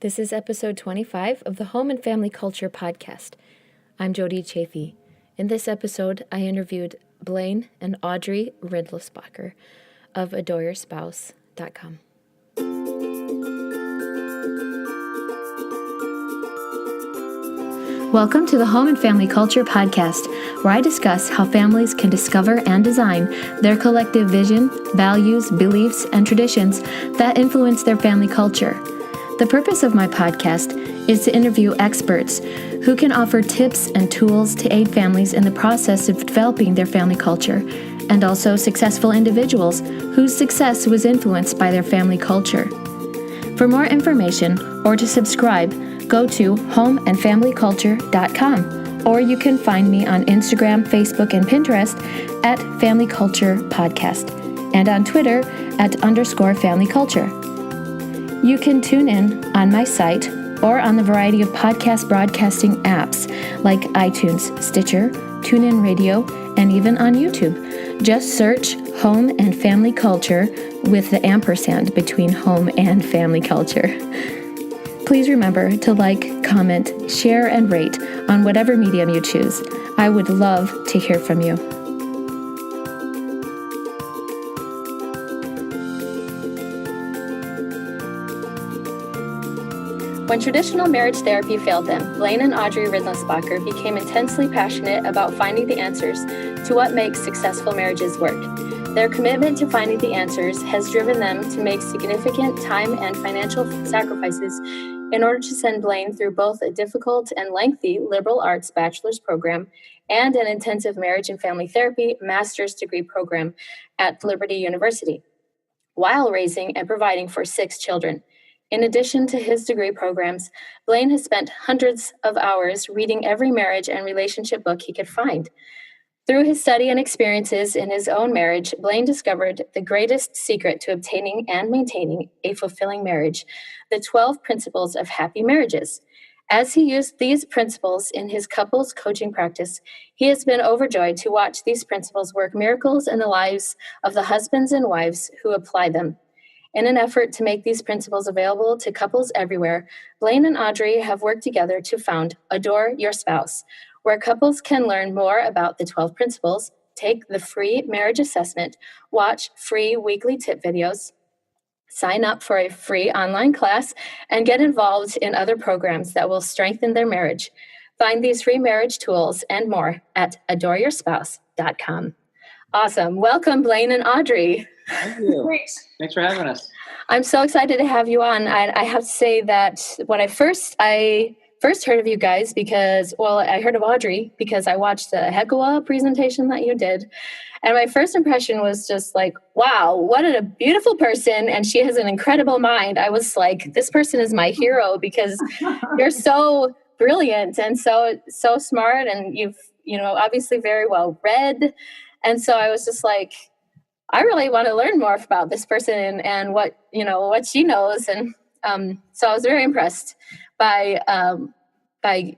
This is episode 25 of the Home and Family Culture podcast. I'm Jody Chafee. In this episode, I interviewed Blaine and Audrey Rindlisbacher of adoreyourspouse.com. Welcome to the Home and Family Culture podcast, where I discuss how families can discover and design their collective vision, values, beliefs, and traditions that influence their family culture. The purpose of my podcast is to interview experts who can offer tips and tools to aid families in the process of developing their family culture, and also successful individuals whose success was influenced by their family culture. For more information or to subscribe, go to homeandfamilyculture.com, or you can find me on Instagram, Facebook, and Pinterest at Family Culture Podcast, and on Twitter at _Family Culture. You can tune in on my site or on the variety of podcast broadcasting apps like iTunes, Stitcher, TuneIn Radio, and even on YouTube. Just search Home and Family Culture with the ampersand between home and family culture. Please remember to like, comment, share, and rate on whatever medium you choose. I would love to hear from you. When traditional marriage therapy failed them, Blaine and Audrey Rindlisbacher became intensely passionate about finding the answers to what makes successful marriages work. Their commitment to finding the answers has driven them to make significant time and financial sacrifices in order to send Blaine through both a difficult and lengthy liberal arts bachelor's program and an intensive marriage and family therapy master's degree program at Liberty University, while raising and providing for 6 children. In addition to his degree programs, Blaine has spent hundreds of hours reading every marriage and relationship book he could find. Through his study and experiences in his own marriage, Blaine discovered the greatest secret to obtaining and maintaining a fulfilling marriage, the 12 principles of happy marriages. As he used these principles in his couples coaching practice, he has been overjoyed to watch these principles work miracles in the lives of the husbands and wives who apply them. In an effort to make these principles available to couples everywhere, Blaine and Audrey have worked together to found Adore Your Spouse, where couples can learn more about the 12 principles, take the free marriage assessment, watch free weekly tip videos, sign up for a free online class, and get involved in other programs that will strengthen their marriage. Find these free marriage tools and more at adoreyourspouse.com. Awesome. Welcome, Blaine and Audrey. Thank you. Thanks for having us. I'm so excited to have you on. I have to say that when I first heard of you guys I heard of Audrey because I watched the Heckawa presentation that you did. And my first impression was just like, wow, what a beautiful person. And she has an incredible mind. I was like, this person is my hero because you're so brilliant and so smart. And you've, obviously very well read. And so I was just like, I really want to learn more about this person and what she knows. And so I was very impressed by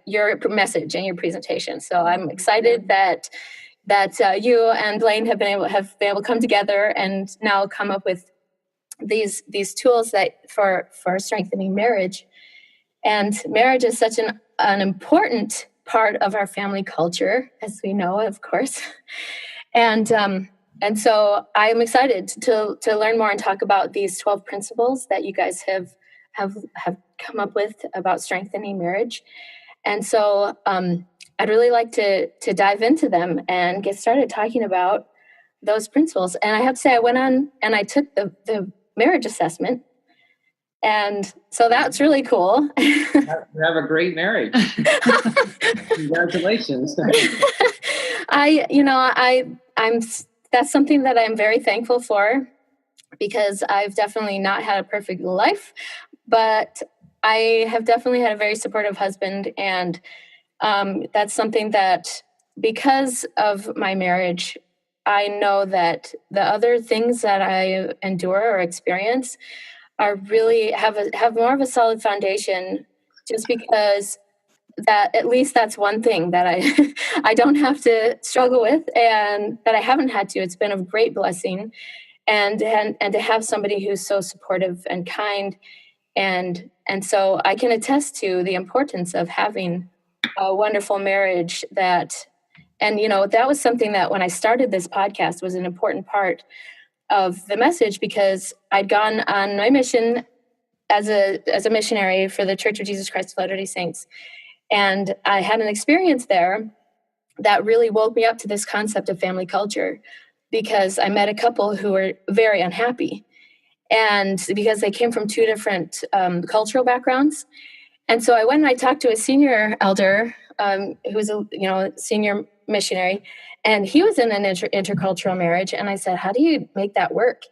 your message and your presentation. So I'm excited that you and Blaine have been able to come together and now come up with these tools that for strengthening marriage. And marriage is such an important part of our family culture, as we know, of course. And so I'm excited to learn more and talk about these 12 principles that you guys have come up with about strengthening marriage. And so I'd really like to dive into them and get started talking about those principles. And I have to say, I went on and I took the marriage assessment. And so that's really cool. You have a great marriage. Congratulations. That's something that I'm very thankful for because I've definitely not had a perfect life, but I have definitely had a very supportive husband. And that's something that because of my marriage, I know that the other things that I endure or experience are really have more of a solid foundation just because that at least that's one thing that I don't have to struggle with and that I haven't had to. It's been a great blessing and to have somebody who's so supportive and kind And so I can attest to the importance of having a wonderful marriage that was something that when I started this podcast was an important part of the message, because I'd gone on my mission as a missionary for the Church of Jesus Christ of Latter-day Saints. And I had an experience there that really woke me up to this concept of family culture, because I met a couple who were very unhappy, and because they came from two different cultural backgrounds. And so I went and I talked to a senior elder who was a senior missionary, and he was in an intercultural marriage. And I said, how do you make that work?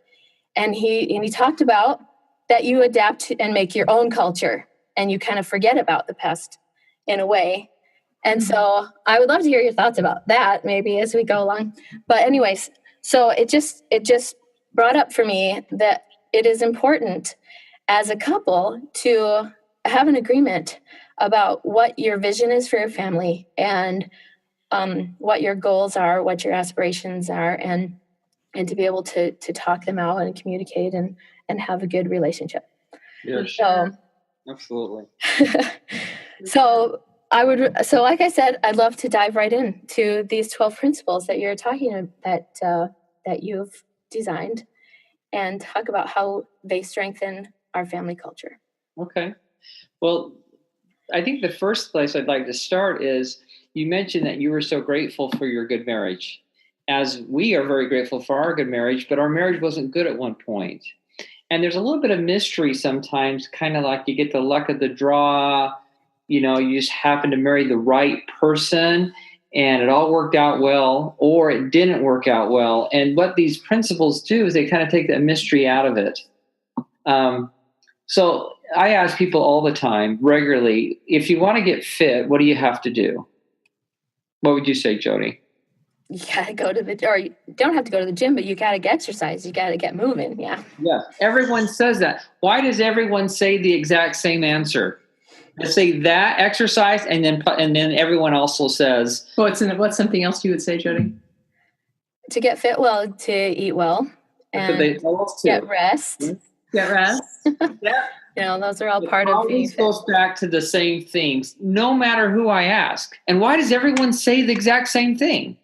And he talked about that you adapt and make your own culture, and you kind of forget about the past in a way. And so I would love to hear your thoughts about that maybe as we go along. But anyways, so it just brought up for me that it is important as a couple to have an agreement about what your vision is for your family, and what your goals are, what your aspirations are, and to be able to talk them out and communicate and have a good relationship. Yeah, sure. Absolutely. So like I said, I'd love to dive right into these 12 principles that you're talking about, that you've designed, and talk about how they strengthen our family culture. Okay. Well, I think the first place I'd like to start is, you mentioned that you were so grateful for your good marriage, as we are very grateful for our good marriage, but our marriage wasn't good at one point. And there's a little bit of mystery sometimes, kind of like you get the luck of the draw, you just happen to marry the right person and it all worked out well, or it didn't work out well. And what these principles do is they kind of take that mystery out of it. So I ask people all the time, regularly, if you want to get fit, what do you have to do? What would you say, Jody? You got to go to or you don't have to go to the gym, but you got to get exercise. You got to get moving. Yeah. Yeah. Everyone says that. Why does everyone say the exact same answer? They say that, exercise, and then everyone also says. What's something else you would say, Jody? To get fit well, to eat well, and get rest. Get rest. Yeah. Those are all part of being fit. It goes back to the same things, no matter who I ask. And why does everyone say the exact same thing?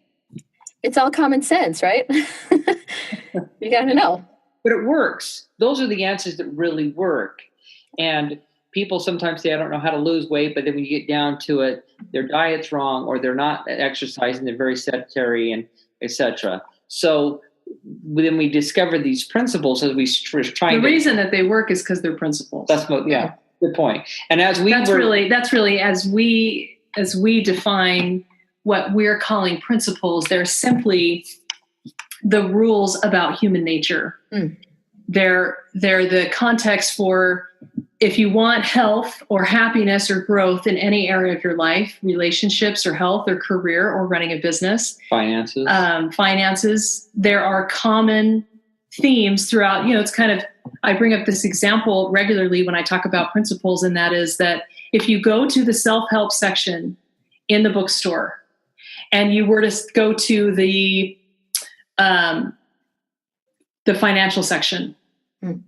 It's all common sense, right? You got to know. But it works. Those are the answers that really work. And people sometimes say, I don't know how to lose weight, but then when you get down to it, their diet's wrong, or they're not exercising, they're very sedentary, and etc. So then we discover these principles as we try. The reason that they work is because they're principles. That's good point. And as we that's really as we define what we're calling principles, they're simply the rules about human nature. They're the context for, if you want health or happiness or growth in any area of your life, relationships or health or career or running a business, finances, there are common themes throughout. It's kind of, I bring up this example regularly when I talk about principles, and that is that if you go to the self-help section in the bookstore and you were to go to the financial section, and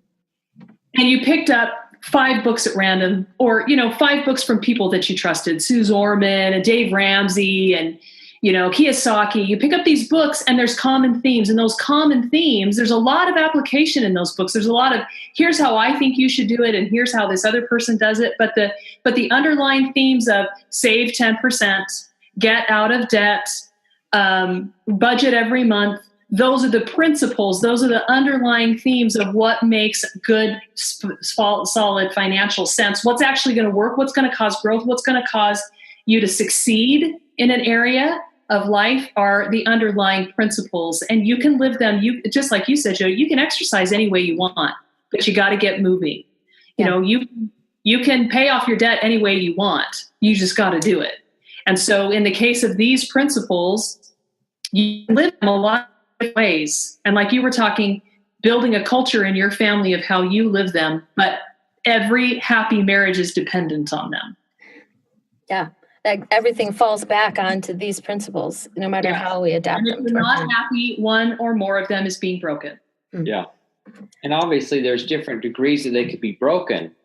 you picked up 5 books at random, or 5 books from people that you trusted, Suze Orman and Dave Ramsey and Kiyosaki. You pick up these books and there's common themes, and those common themes, there's a lot of application in those books. There's a lot of, here's how I think you should do it, and here's how this other person does it. But the underlying themes of save 10%, get out of debt, budget every month, those are the principles. Those are the underlying themes of what makes good, solid financial sense. What's actually going to work? What's going to cause growth? What's going to cause you to succeed in an area of life are the underlying principles. And you can live them. You, just like you said, Joe, you can exercise any way you want, but you got to get moving. Yeah. You can pay off your debt any way you want. You just got to do it. And so in the case of these principles, you live them a lot ways. And like you were talking, building a culture in your family of how you live them, but every happy marriage is dependent on them. Yeah. Like everything falls back onto these principles, no matter how we adapt them. And if you're not happy, one or more of them is being broken. Yeah. And obviously there's different degrees that they could be broken.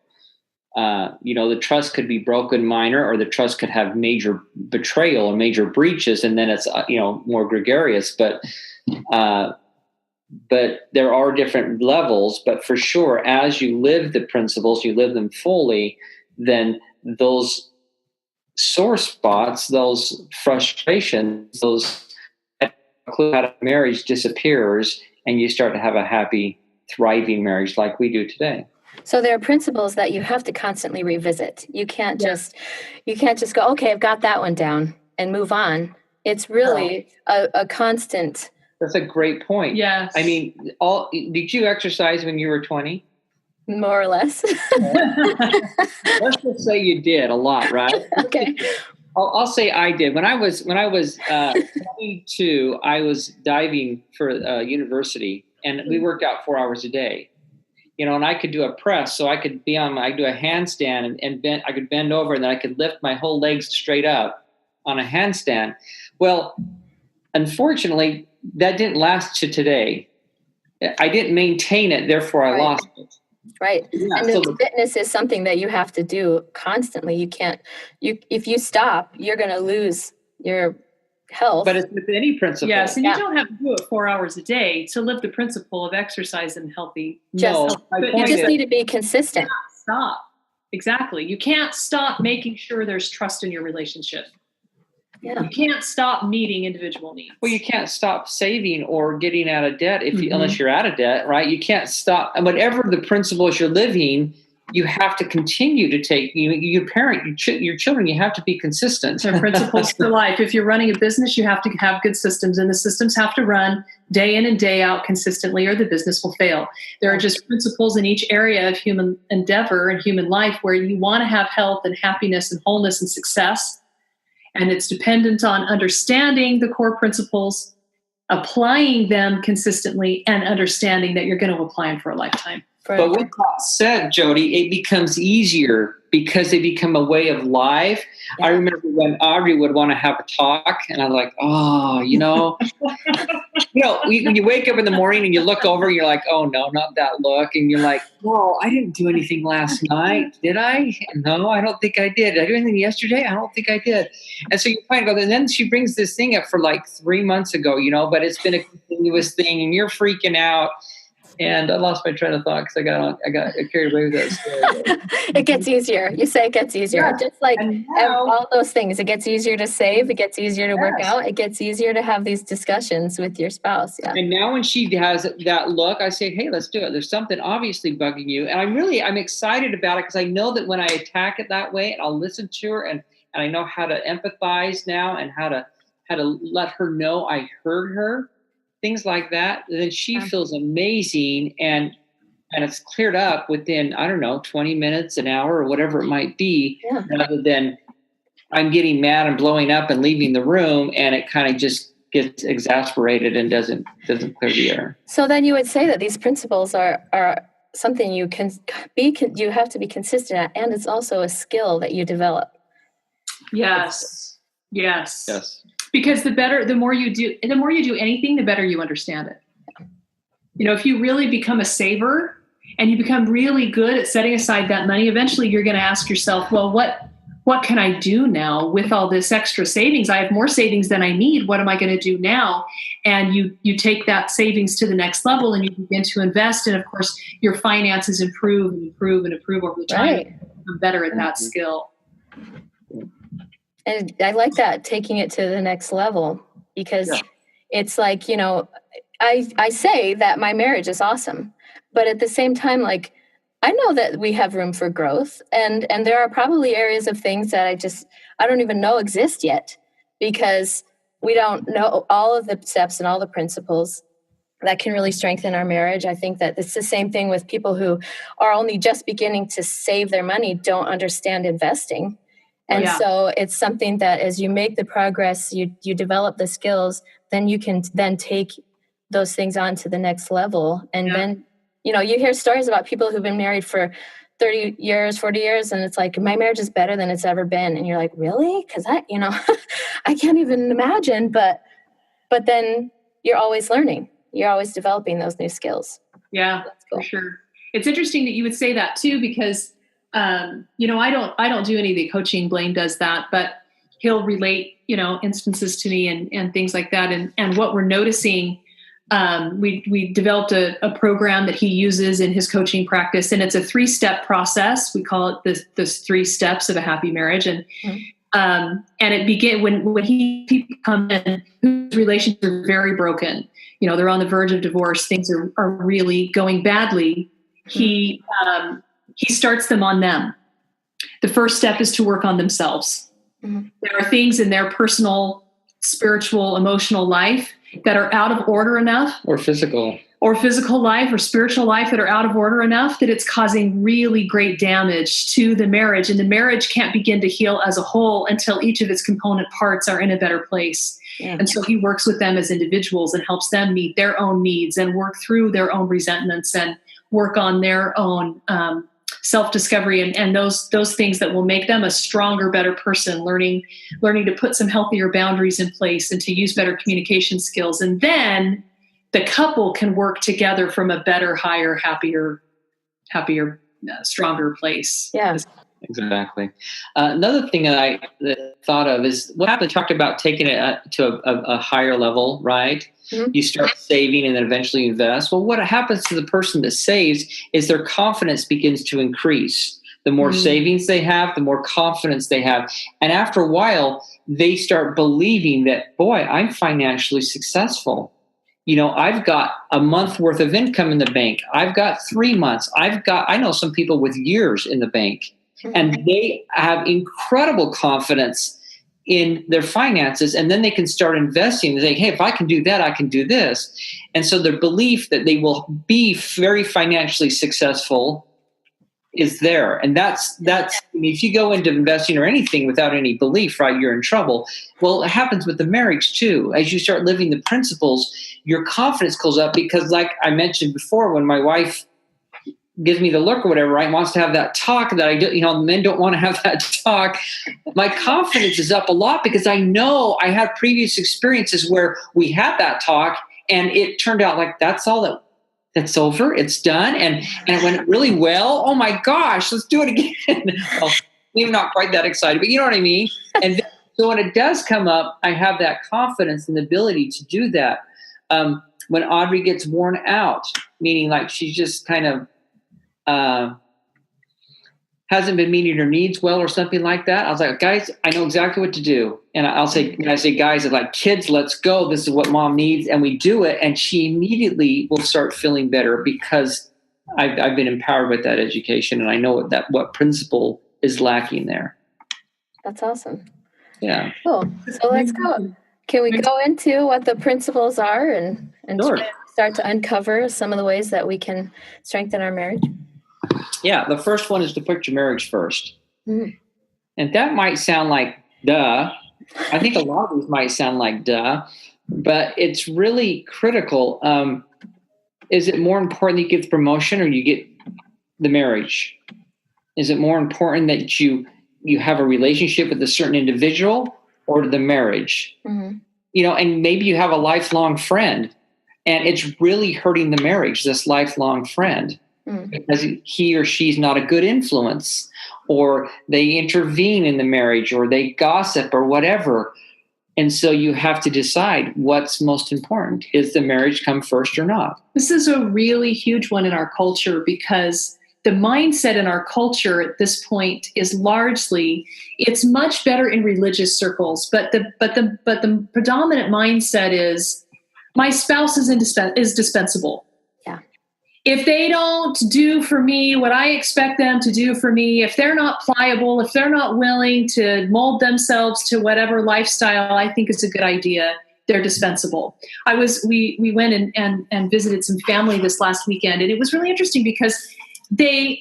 The trust could be broken minor, or the trust could have major betrayal or major breaches, and then it's more gregarious. But there are different levels. But for sure, as you live the principles, you live them fully, then those sore spots, those frustrations, those clue out of marriage disappears, and you start to have a happy, thriving marriage like we do today. So there are principles that you have to constantly revisit. You can't just go, okay, I've got that one down and move on. It's really a constant. That's a great point. Yes. I mean, did you exercise when you were 20? More or less. Let's just say you did a lot, right? Okay. I'll say I did. When I was 22, I was diving for university, and we worked out 4 hours a day. And I could do a press, so I could do a handstand and bend. I could bend over, and then I could lift my whole legs straight up on a handstand. Well, unfortunately, that didn't last to today. I didn't maintain it, therefore I lost it. Right. Yeah, and the fitness is something that you have to do constantly. You can't, if you stop, you're going to lose your health. But it's with any principle. Yes, and you don't have to do it 4 hours a day to live the principle of exercise and healthy. You just need to be consistent. Stop. Exactly. You can't stop making sure there's trust in your relationship. Yeah. You can't stop meeting individual needs. Well, you can't stop saving or getting out of debt unless you're out of debt, right? You can't stop. And whatever the principles you're living, you have to continue to take. You parent your children. You have to be consistent. They're principles for life. If you're running a business, you have to have good systems, and the systems have to run day in and day out consistently, or the business will fail. There are just principles in each area of human endeavor and human life where you want to have health and happiness and wholeness and success. And it's dependent on understanding the core principles, applying them consistently, and understanding that you're going to apply them for a lifetime. But with that said, Jody, it becomes easier because they become a way of life. Yeah. I remember when Audrey would want to have a talk, and I'm like, when you wake up in the morning and you look over, and you're like, oh no, not that look. And you're like, well, I didn't do anything last night. Did I? No, I don't think I did. Did I do anything yesterday? I don't think I did. And so you find out, and then she brings this thing up for like 3 months ago, but it's been a continuous thing, and you're freaking out. And I lost my train of thought because I got carried away with that. It gets easier. You say it gets easier. Yeah. Just like all those things. It gets easier to save. It gets easier to work out. It gets easier to have these discussions with your spouse. Yeah. And now when she has that look, I say, hey, let's do it. There's something obviously bugging you. And I'm excited about it because I know that when I attack it that way, and I'll listen to her, and I know how to empathize now, and how to let her know I heard her. Things like that, then she feels amazing, and it's cleared up within, 20 minutes, an hour, or whatever it might be, rather than I'm getting mad and blowing up and leaving the room, and it kind of just gets exasperated and doesn't clear the air. So then you would say that these principles are something you have to be consistent at, and it's also a skill that you develop. Yes. Because the more you do anything, the better you understand it. If you really become a saver and you become really good at setting aside that money, eventually you're going to ask yourself, well, what can I do now with all this extra savings? I have more savings than I need. What am I going to do now? And you take that savings to the next level, and you begin to invest. And of course, your finances improve over the time. Right. You become better at that skill. And I like that, taking it to the next level, because it's like, I say that my marriage is awesome, but at the same time, like, I know that we have room for growth, and there are probably areas of things that I don't even know exist yet, because we don't know all of the steps and all the principles that can really strengthen our marriage. I think that it's the same thing with people who are only just beginning to save their money, don't understand investing. And so it's something that as you make the progress, you develop the skills, then you can then take those things on to the next level. And then, you hear stories about people who've been married for 30 years, 40 years, and it's like, my marriage is better than it's ever been. And you're like, really? Because I can't even imagine. But then you're always learning. You're always developing those new skills. Yeah, cool. For sure. It's interesting that you would say that too, because I don't do any of the coaching. Blaine does that, but he'll relate, instances to me and things like that. And what we're noticing, we developed a program that he uses in his coaching practice, and it's a 3-step process. We call it the 3 steps of a happy marriage. And it began when people come in whose relationships are very broken. They're on the verge of divorce. Things are really going badly. He starts them on them. The first step is to work on themselves. There are things in their personal, spiritual, emotional life that are out of order enough, or physical life or spiritual life that are out of order enough that it's causing really great damage to the marriage. And the marriage can't begin to heal as a whole until each of its component parts are in a better place. Yeah. And so he works with them as individuals and helps them meet their own needs and work through their own resentments and work on their own self-discovery and those things that will make them a stronger, better person, learning to put some healthier boundaries in place and to use better communication skills. And then the couple can work together from a better, higher, happier, stronger place. Yeah. Exactly. Another thing that I thought of is what happened. Talked about taking it to a higher level, right? Mm-hmm. You start saving and then eventually invest. Well, what happens to the person that saves is their confidence begins to increase. The more savings they have, the more confidence they have. And after a while, they start believing that, boy, I'm financially successful. I've got a month worth of income in the bank. I've got 3 months. I know some people with years in the bank. And they have incredible confidence in their finances, and then they can start investing and say, hey, if I can do that, I can do this. And so their belief that they will be very financially successful is there. And that's if you go into investing or anything without any belief, right, you're in trouble. Well, it happens with the marriage too. As you start living the principles, your confidence goes up because, like I mentioned before, when my wife gives me the look or whatever, right, wants to have that talk that I do, men don't want to have that talk. My confidence is up a lot because I know I had previous experiences where we had that talk and it turned out like that's all that's over. It's done. And it went really well. Oh my gosh, let's do it again. Well, I'm not quite that excited, but you know what I mean? And then, so when it does come up, I have that confidence and the ability to do that. When Audrey gets worn out, meaning like she's just kind of, hasn't been meeting her needs well or something like that. I was like, guys, I know exactly what to do. And I'll say, when I say guys, it's like, kids, let's go. This is what mom needs. And we do it. And she immediately will start feeling better because I've been empowered with that education. And I know what principle is lacking there. That's awesome. Yeah. Cool. So let's go. Can we go into what the principles are and sure. Start to uncover some of the ways that we can strengthen our marriage? Yeah, the first one is to put your marriage first. Mm-hmm. And that might sound like duh. I think a lot of these might sound like duh, but it's really critical. Is it more important that you get the promotion or you get the marriage? Is it more important that you have a relationship with a certain individual or the marriage? Mm-hmm. And maybe you have a lifelong friend and it's really hurting the marriage, this lifelong friend. Because he or she's not a good influence, or they intervene in the marriage, or they gossip, or whatever. And so you have to decide what's most important. Is the marriage come first or not? This is a really huge one in our culture because the mindset in our culture at this point is largely, it's much better in religious circles, but the predominant mindset is my spouse is dispensable. If they don't do for me what I expect them to do for me, if they're not pliable, if they're not willing to mold themselves to whatever lifestyle I think is a good idea, they're dispensable. We went and visited some family this last weekend, and it was really interesting because they've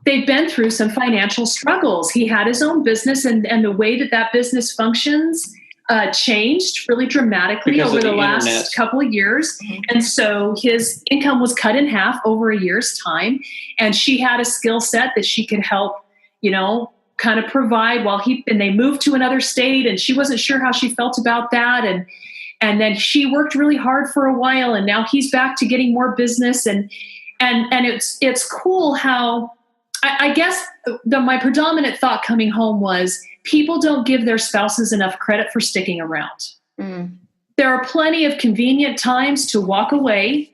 been through some financial struggles. He had his own business, and the way that business functions changed really dramatically over the last couple of years. Mm-hmm. And so his income was cut in half over a year's time. And she had a skill set that she could help, kind of provide and they moved to another state and she wasn't sure how she felt about that. And then she worked really hard for a while and now he's back to getting more business. And it's cool how I guess my predominant thought coming home was people don't give their spouses enough credit for sticking around. Mm. There are plenty of convenient times to walk away.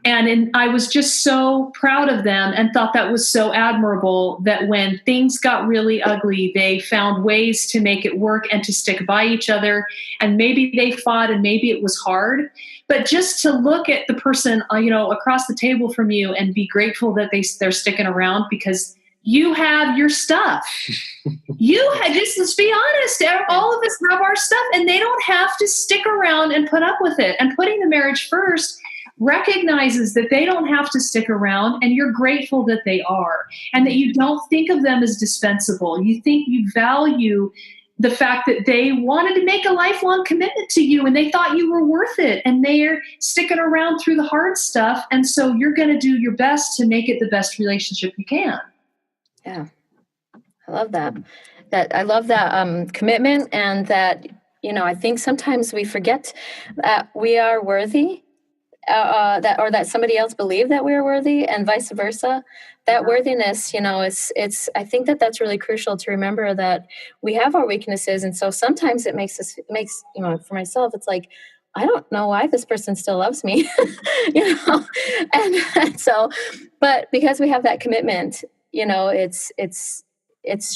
And I was just so proud of them and thought that was so admirable that when things got really ugly, they found ways to make it work and to stick by each other. And maybe they fought and maybe it was hard. But just to look at the person, across the table from you and be grateful that they're sticking around because you have your stuff. Just let's be honest, all of us have our stuff and they don't have to stick around and put up with it. And putting the marriage first recognizes that they don't have to stick around and you're grateful that they are and that you don't think of them as dispensable. You value the fact that they wanted to make a lifelong commitment to you and they thought you were worth it and they're sticking around through the hard stuff. And so you're going to do your best to make it the best relationship you can. Yeah. I love that. I love that commitment and that, I think sometimes we forget that we are worthy. That somebody else believed that we were worthy and vice versa. That worthiness, it's I think that's really crucial to remember that we have our weaknesses. And so sometimes it makes, for myself, it's like, I don't know why this person still loves me, and so, but because we have that commitment, it's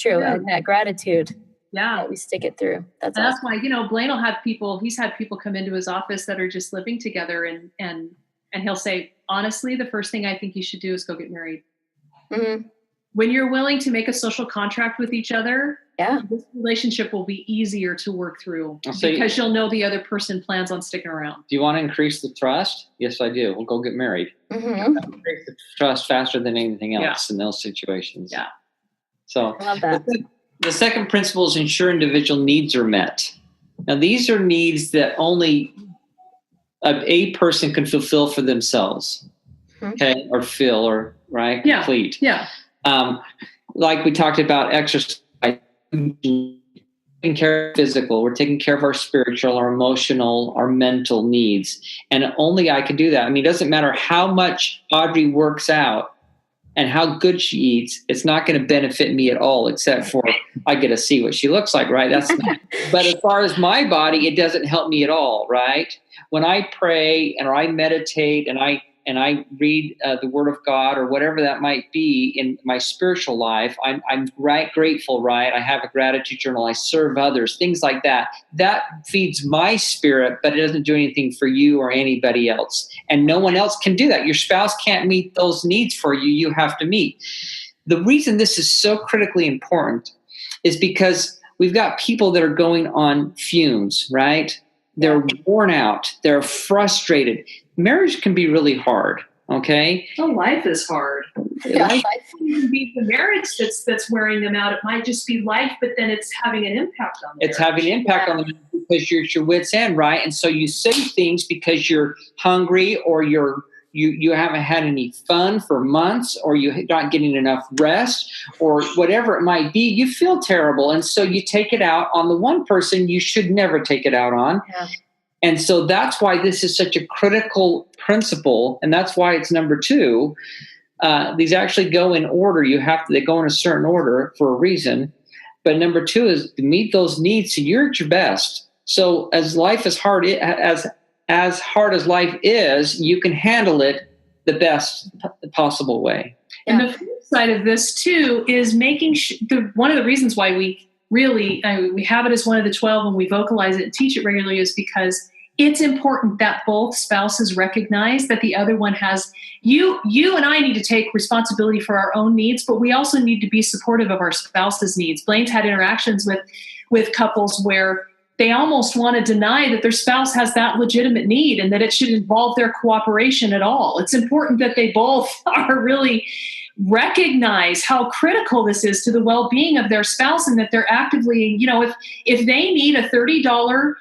true. Yeah. And that gratitude. Yeah. We stick it through. That's why, Blaine will have he's had people come into his office that are just living together and he'll say, honestly, the first thing I think you should do is go get married. Mm-hmm. When you're willing to make a social contract with each other, this relationship will be easier to work through because you'll know the other person plans on sticking around. Do you want to increase the trust? Yes, I do. We'll go get married. Mm-hmm. Increase the trust faster than anything else in those situations. Yeah. So I love that. The second principle is ensure individual needs are met. Now, these are needs that only a person can fulfill for themselves, okay, or fill, or complete. Yeah. Like we talked about exercise, taking care of physical, we're taking care of our spiritual, our emotional, our mental needs, and only I can do that. I mean, it doesn't matter how much Audrey works out and how good she eats, it's not going to benefit me at all, except for I get to see what she looks like, right? That's not, but as far as my body, it doesn't help me at all, right? When I pray and or I meditate and I read the Word of God or whatever that might be in my spiritual life, I'm grateful, right? I have a gratitude journal. I serve others, things like that. That feeds my spirit, but it doesn't do anything for you or anybody else. And no one else can do that. Your spouse can't meet those needs for you. You have to meet. The reason this is so critically important is because we've got people that are going on fumes, right? They're worn out. They're frustrated. Marriage can be really hard, okay? Oh, life is hard. Life can be the marriage that's wearing them out. It might just be life, but then it's having an impact on them. It's having an impact on them because you're at your wit's end, right? And so you say things because you're hungry or you haven't had any fun for months or you're not getting enough rest or whatever it might be. You feel terrible. And so you take it out on the one person you should never take it out on. Yeah. And so that's why this is such a critical principle. And that's why it's number 2. These actually go in order. They go in a certain order for a reason. But number 2 is to meet those needs. So you're at your best. So as life is hard, as hard as life is, you can handle it the best possible way. And the flip side of this too is making one of the reasons why we really, we have it as one of the 12 and we vocalize it and teach it regularly is because it's important that both spouses recognize that the other one has, you and I need to take responsibility for our own needs, but we also need to be supportive of our spouse's needs. Blaine's had interactions with couples where they almost want to deny that their spouse has that legitimate need and that it should involve their cooperation at all. It's important that they both are really recognize how critical this is to the well-being of their spouse and that they're actively, if they need a $30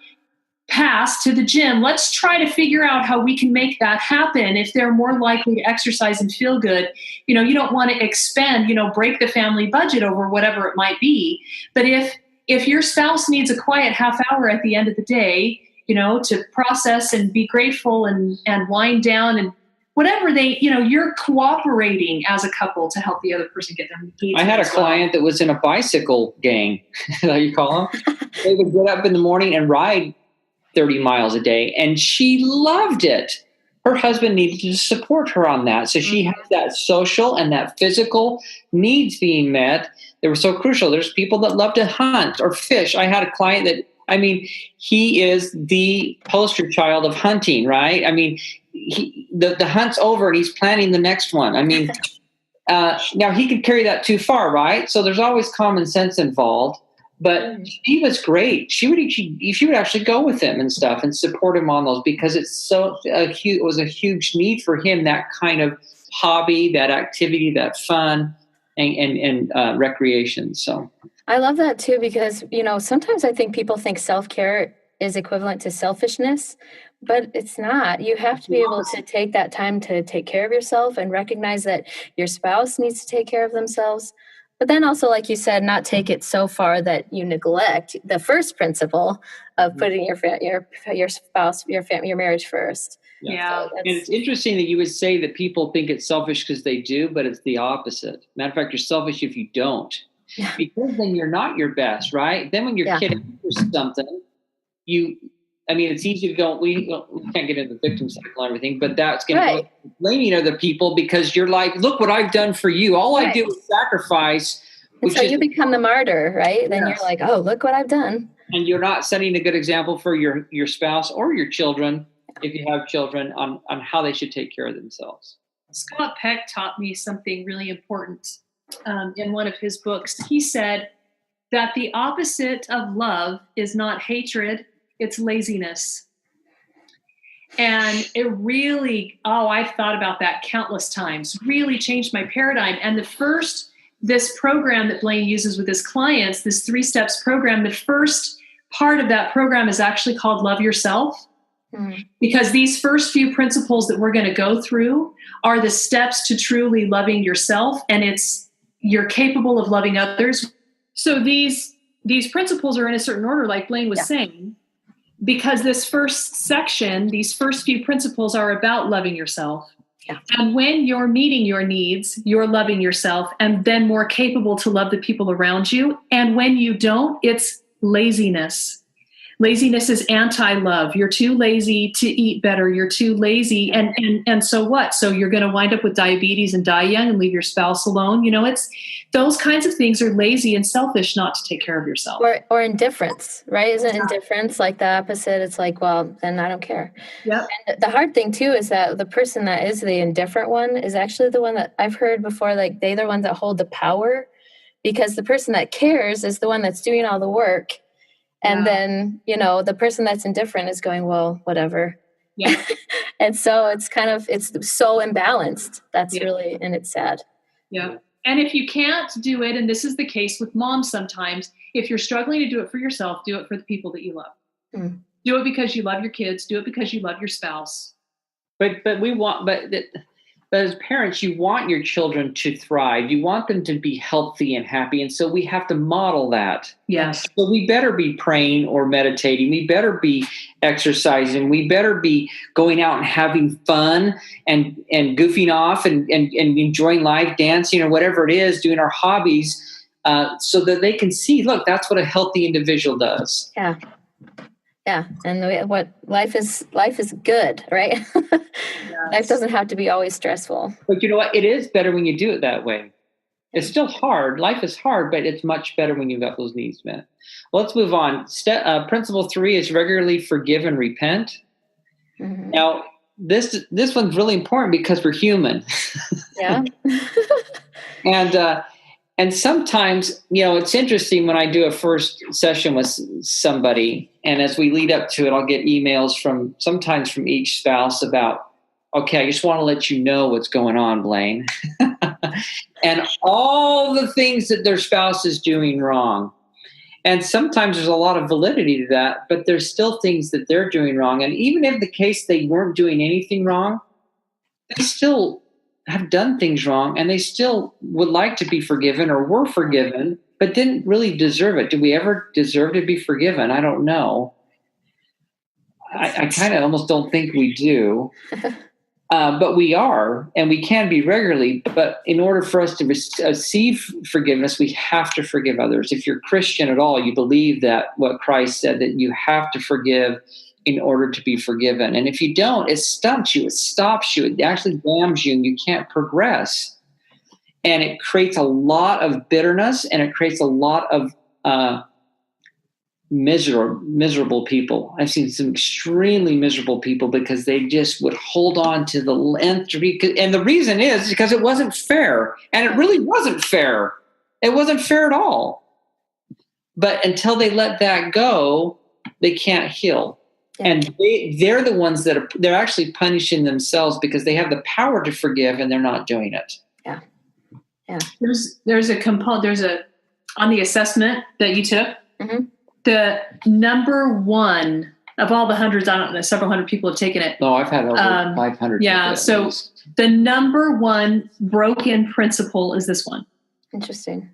pass to the gym, let's try to figure out how we can make that happen. If they're more likely to exercise and feel good, you don't want to expend, break the family budget over whatever it might be. But if your spouse needs a quiet half hour at the end of the day, to process and be grateful and wind down and whatever you're cooperating as a couple to help the other person get their needs. I had a client that was in a bicycle gang, how you call them. They would get up in the morning and ride 30 miles a day, and she loved it. Her husband needed to support her on that. So she has that social and that physical needs being met. They were so crucial. There's people that love to hunt or fish. I had a client that, he is the poster child of hunting, right? The hunt's over and he's planning the next one. Now he could carry that too far, right? So there's always common sense involved. But she was great. She would actually go with him and stuff and support him on those, because it was a huge need for him, that kind of hobby, that activity, that fun and recreation. So I love that too, because, sometimes I think people think self-care is equivalent to selfishness, but it's not. You have to be able to take that time to take care of yourself and recognize that your spouse needs to take care of themselves. But then also, like you said, not take it so far that you neglect the first principle of putting your spouse, your marriage first. Yeah. So and it's interesting that you would say that people think it's selfish because they do, but it's the opposite. Matter of fact, you're selfish if you don't. Yeah. Because then you're not your best, right? Then when you're kidding for something, it's easy to go, we can't get into the victim cycle and everything, but that's going to go blaming other people, because you're like, look what I've done for you. All I do is sacrifice. And so you become the martyr, right? Then you're like, oh, look what I've done. And you're not setting a good example for your spouse or your children, if you have children, on how they should take care of themselves. Scott Peck taught me something really important in one of his books. He said that the opposite of love is not hatred, it's laziness. And it really, I've thought about that countless times, really changed my paradigm. And this program that Blaine uses with his clients, this 3 steps program, the first part of that program is actually called Love Yourself. Because these first few principles that we're going to go through are the steps to truly loving yourself, and you're capable of loving others. So these principles are in a certain order, like Blaine was saying, because this first section, these first few principles are about loving yourself. Yeah. And when you're meeting your needs, you're loving yourself and then more capable to love the people around you. And when you don't, it's laziness. Laziness is anti-love. You're too lazy to eat better. You're too lazy. And so what? So you're going to wind up with diabetes and die young and leave your spouse alone. It's those kinds of things are lazy and selfish not to take care of yourself. Or indifference, right? Isn't indifference like the opposite? It's like, well, then I don't care. Yeah. And the hard thing too is that the person that is the indifferent one is actually the one that I've heard before, like they're the ones that hold the power, because the person that cares is the one that's doing all the work. And then, the person that's indifferent is going, well, whatever. Yeah. And so it's so imbalanced. That's really, and it's sad. Yeah. And if you can't do it, and this is the case with moms sometimes, if you're struggling to do it for yourself, do it for the people that you love. Do it because you love your kids. Do it because you love your spouse. But as parents, you want your children to thrive. You want them to be healthy and happy. And so we have to model that. Yes. So we better be praying or meditating. We better be exercising. We better be going out and having fun and goofing off and enjoying life, dancing or whatever it is, doing our hobbies, so that they can see, look, that's what a healthy individual does. Yeah. Yeah, and what life is good, right? Yes. Life doesn't have to be always stressful. But you know what? It is better when you do it that way. It's still hard. Life is hard, but it's much better when you've got those needs met. Well, let's move on. Principle 3 is regularly forgive and repent. Mm-hmm. Now, this one's really important because we're human. Yeah. And sometimes, it's interesting when I do a first session with somebody, and as we lead up to it, I'll get emails sometimes from each spouse about, okay, I just want to let you know what's going on, Blaine. And all the things that their spouse is doing wrong. And sometimes there's a lot of validity to that, but there's still things that they're doing wrong. And even if the case they weren't doing anything wrong, they still have done things wrong, and they still would like to be forgiven or were forgiven, but didn't really deserve it. Did we ever deserve to be forgiven? I don't know. I kind of almost don't think we do. But we are, and we can be regularly. But in order for us to receive forgiveness, we have to forgive others. If you're Christian at all, you believe that what Christ said, that you have to forgive in order to be forgiven. And if you don't, it stumps you, it stops you, it actually damns you, and you can't progress. And it creates a lot of bitterness, and it creates a lot of miserable people. I've seen some extremely miserable people because they just would hold on to the nth degree. And the reason is because it wasn't fair. And it really wasn't fair. It wasn't fair at all. But until they let that go, they can't heal. Yeah. And they're the ones that they're actually punishing themselves because they have the power to forgive and they're not doing it. Yeah. Yeah. There's a component, on the assessment that you took, mm-hmm. the number one of all the hundreds, I don't know, several hundred people have taken it. No, I've had over 500. Yeah. So the number one broken principle is this one. Interesting.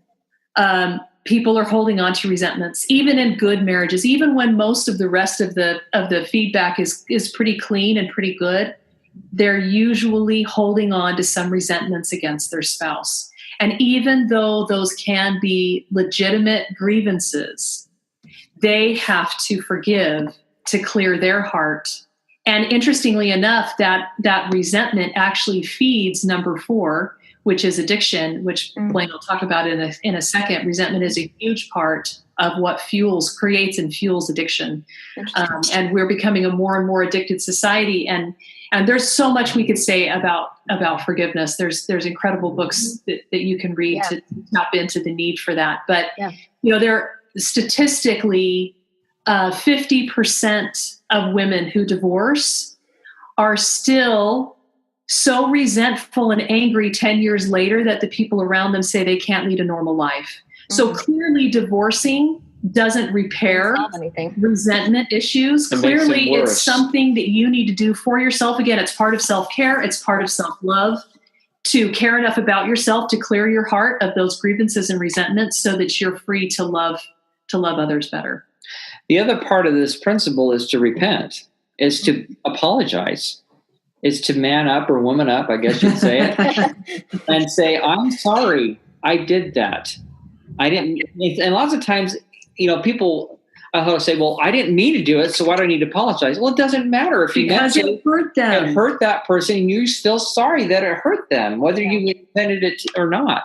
People are holding on to resentments, even in good marriages, even when most of the rest of the feedback is pretty clean and pretty good. They're usually holding on to some resentments against their spouse. And even though those can be legitimate grievances, they have to forgive to clear their heart. And interestingly enough, that resentment actually feeds number 4, which is addiction, which Blaine will talk about in a second. Resentment is a huge part of what creates and fuels addiction. And we're becoming a more and more addicted society. And there's so much we could say about forgiveness. There's incredible books that you can read to tap into the need for that. But, there statistically, 50% of women who divorce are still so resentful and angry 10 years later that the people around them say they can't lead a normal life. Mm-hmm. So clearly divorcing doesn't repair resentment issues. Clearly it's something that you need to do for yourself. Again, it's part of self-care. It's part of self-love, to care enough about yourself to clear your heart of those grievances and resentments so that you're free to love others better. The other part of this principle is to repent, is to apologize, is to man up or woman up, I guess you'd say it, and say, I'm sorry, I did that. I didn't. And lots of times, people say, well, I didn't mean to do it, so why do I need to apologize? Well, it doesn't matter if you because it hurt them. It hurt that person, and you're still sorry that it hurt them, whether you intended it or not.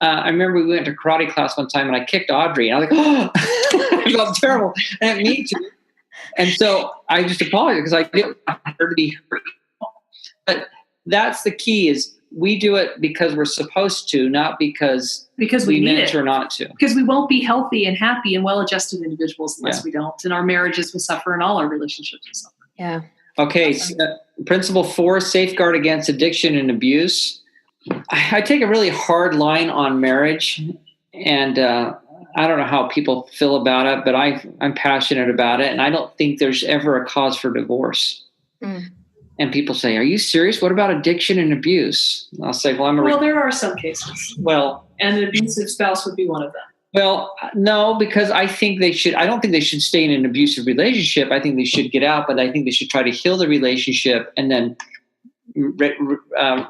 I remember we went to karate class one time, and I kicked Audrey, and I was like, oh, I felt terrible. I didn't mean to. And so I just apologized because I didn't want her to be hurt. But that's the key, is we do it because we're supposed to, not because we meant or not to. Because we won't be healthy and happy and well-adjusted individuals unless we don't. And our marriages will suffer, and all our relationships will suffer. Yeah. Okay. Principle 4, safeguard against addiction and abuse. I take a really hard line on marriage, and I don't know how people feel about it, but I'm passionate about it, and I don't think there's ever a cause for divorce. And people say, are you serious? What about addiction and abuse? And I'll say, well, there are some cases. And an abusive spouse would be one of them. Well, no, because I don't think they should stay in an abusive relationship. I think they should get out, but I think they should try to heal the relationship and then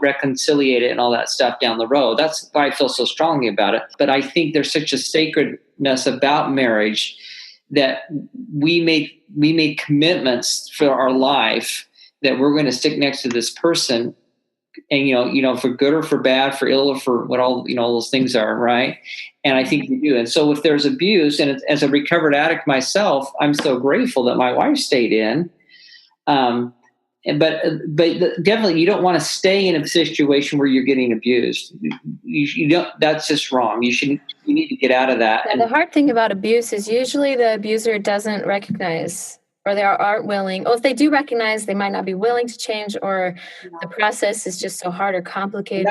reconciliate it and all that stuff down the road. That's why I feel so strongly about it. But I think there's such a sacredness about marriage that we make commitments for our life that we're going to stick next to this person, and for good or for bad, for ill or for what all those things are, right? And I think we do. And so if there's abuse, and as a recovered addict myself, I'm so grateful that my wife stayed in. But definitely, you don't want to stay in a situation where you're getting abused. You don't. That's just wrong. You need to get out of that. And the hard thing about abuse is usually the abuser doesn't recognize, or they aren't willing. Or if they do recognize, they might not be willing to change, or the process is just so hard or complicated.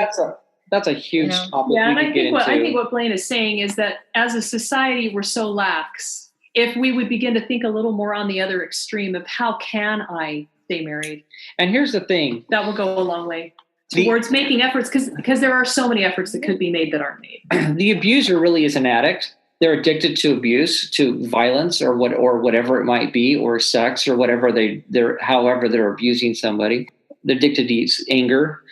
That's a huge topic. Yeah, and I think what Blaine is saying is that as a society, we're so lax. If we would begin to think a little more on the other extreme of how can I stay married? And here's the thing. That will go a long way towards making efforts, because there are so many efforts that could be made that aren't made. The abuser really is an addict. They're addicted to abuse, to violence, or whatever it might be, or sex, or whatever however they're abusing somebody. they're addicted to use anger.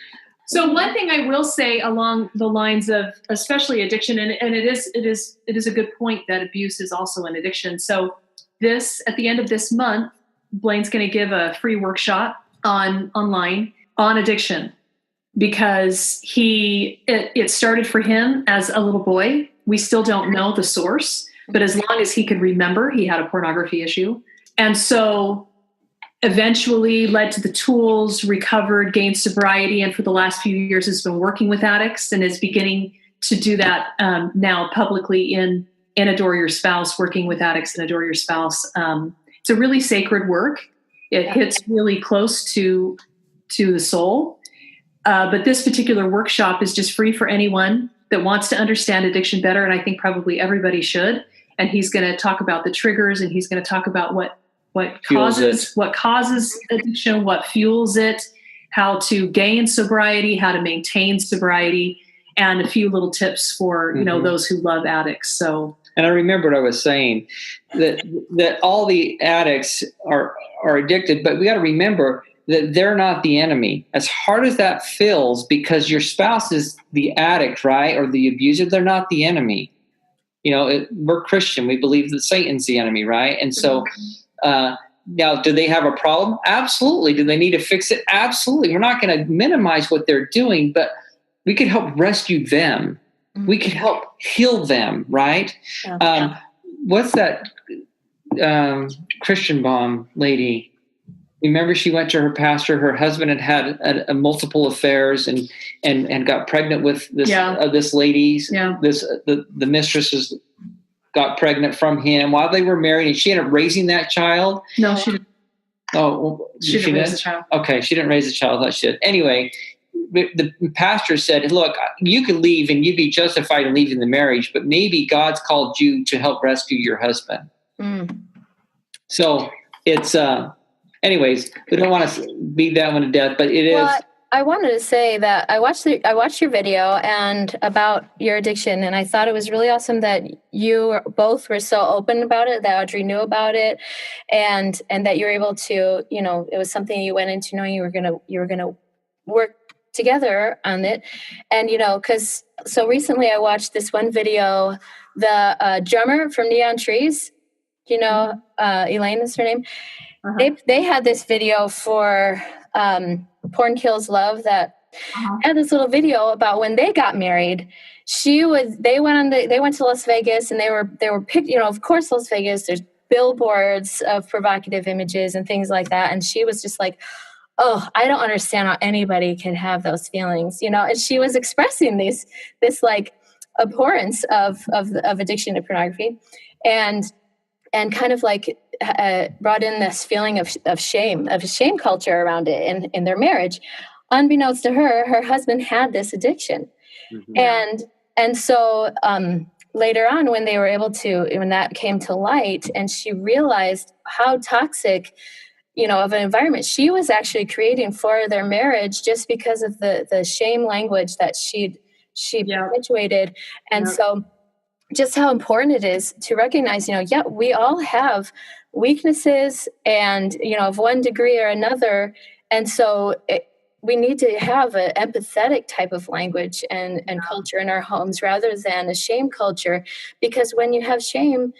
So one thing I will say along the lines of especially addiction, and it is a good point that abuse is also an addiction. So at the end of this month, Blaine's going to give a free workshop online on addiction, because it started for him as a little boy. We still don't know the source, but as long as he could remember, he had a pornography issue. And so eventually led to the tools, recovered, gained sobriety, and for the last few years has been working with addicts and is beginning to do that now publicly in Adore Your Spouse, working with addicts in Adore Your Spouse. It's a really sacred work. It hits really close to the soul. But this particular workshop is just free for anyone that wants to understand addiction better, and I think probably everybody should. And he's going to talk about the triggers, and he's going to talk about what causes addiction, what fuels it, how to gain sobriety, how to maintain sobriety, and a few little tips for those who love addicts. So, and I remember what I was saying, that all the addicts are addicted, but we got to remember that they're not the enemy. As hard as that feels, because your spouse is the addict, right, or the abuser, they're not the enemy. We're Christian. We believe that Satan's the enemy, right? And so. Now, do they have a problem? Absolutely. Do they need to fix it? Absolutely. We're not going to minimize what they're doing, but we could help rescue them. Mm-hmm. We could help heal them, right? What's that Christian bomb lady? Remember, she went to her pastor. Her husband had a multiple affairs and got pregnant with this lady. Yeah. The mistress got pregnant from him while they were married, and she ended up raising that child. No, she didn't. Oh, well, she didn't raise the child. Okay, she didn't raise the child. I thought she did. Anyway, the pastor said, look, you could leave and you'd be justified in leaving the marriage, but maybe God's called you to help rescue your husband. Mm. So it's, anyways, we don't want to beat that one to death, but it is. I wanted to say that I watched your video and about your addiction, and I thought it was really awesome that you both were so open about it, that Audrey knew about it, and that you were able to, it was something you went into knowing you were gonna work together on it, and because so recently I watched this one video, the drummer from Neon Trees, Elaine is her name. Uh-huh. They had this video for. Porn Kills Love that had this little video about when they got married. They went to Las Vegas, and they were picked, of course, Las Vegas, there's billboards of provocative images and things like that. And she was just like, oh, I don't understand how anybody can have those feelings, and she was expressing this like abhorrence of addiction to pornography, and kind of like brought in this feeling of shame culture around it in their marriage. Unbeknownst to her husband had this addiction. Mm-hmm. And so later on, when that came to light and she realized how toxic, of an environment she was actually creating for their marriage, just because of the shame language that she perpetuated. And so just how important it is to recognize, we all have weaknesses and, of one degree or another. And so we need to have an empathetic type of language and culture in our homes rather than a shame culture, because when you have shame,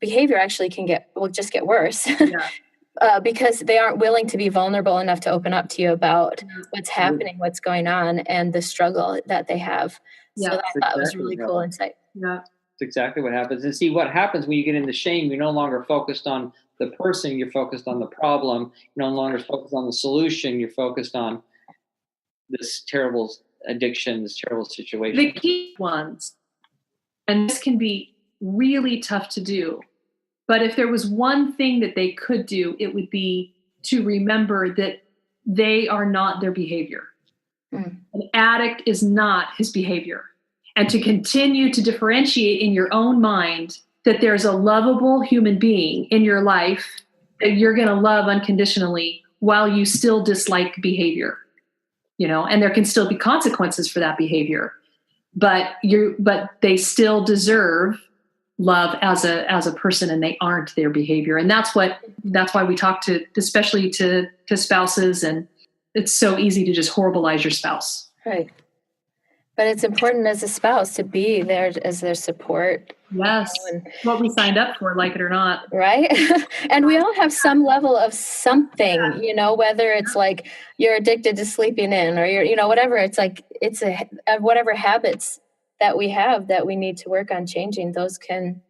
behavior actually will just get worse. Yeah. Because they aren't willing to be vulnerable enough to open up to you about what's happening, what's going on, and the struggle that they have. So that was really cool insight. Yeah. That's exactly what happens. And see, what happens when you get into shame, you're no longer focused on the person, you're focused on the problem. You're no longer focused on the solution, you're focused on this terrible addiction, this terrible situation. The key ones, and this can be really tough to do, but if there was one thing that they could do, it would be to remember that they are not their behavior. Mm. An addict is not his behavior. And to continue to differentiate in your own mind that there's a lovable human being in your life that you're going to love unconditionally while you still dislike behavior, and there can still be consequences for that behavior, but they still deserve love as a person, and they aren't their behavior. And that's why we talk to, especially to spouses and it's so easy to just horribilize your spouse. Right. But it's important as a spouse to be there as their support. Yes. What we signed up for, like it or not. Right. And we all have some level of something, whether it's like you're addicted to sleeping in or you're, whatever. It's like, it's whatever habits that we have that we need to work on changing. Those can,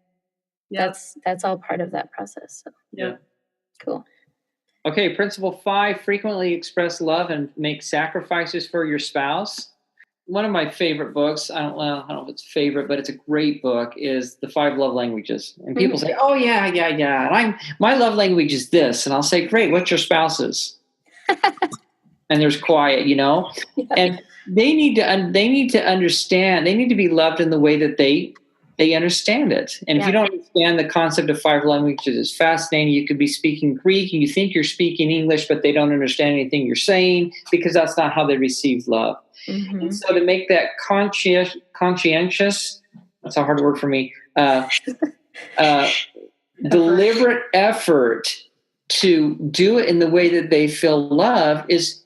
that's all part of that process. So. Yeah. Cool. Okay. Principle 5, frequently express love and make sacrifices for your spouse. One of my favorite books, I don't know if it's favorite, but it's a great book, is The 5 Love Languages. And people say, oh, yeah. And my love language is this. And I'll say, great, what's your spouse's? And there's quiet, Yeah. And they need to understand, they need to be loved in the way that they understand it. And if you don't understand the concept of 5 languages, it's fascinating. You could be speaking Greek and you think you're speaking English, but they don't understand anything you're saying because that's not how they receive love. Mm-hmm. And so to make that conscientious, that's a hard word for me, deliberate effort to do it in the way that they feel love is,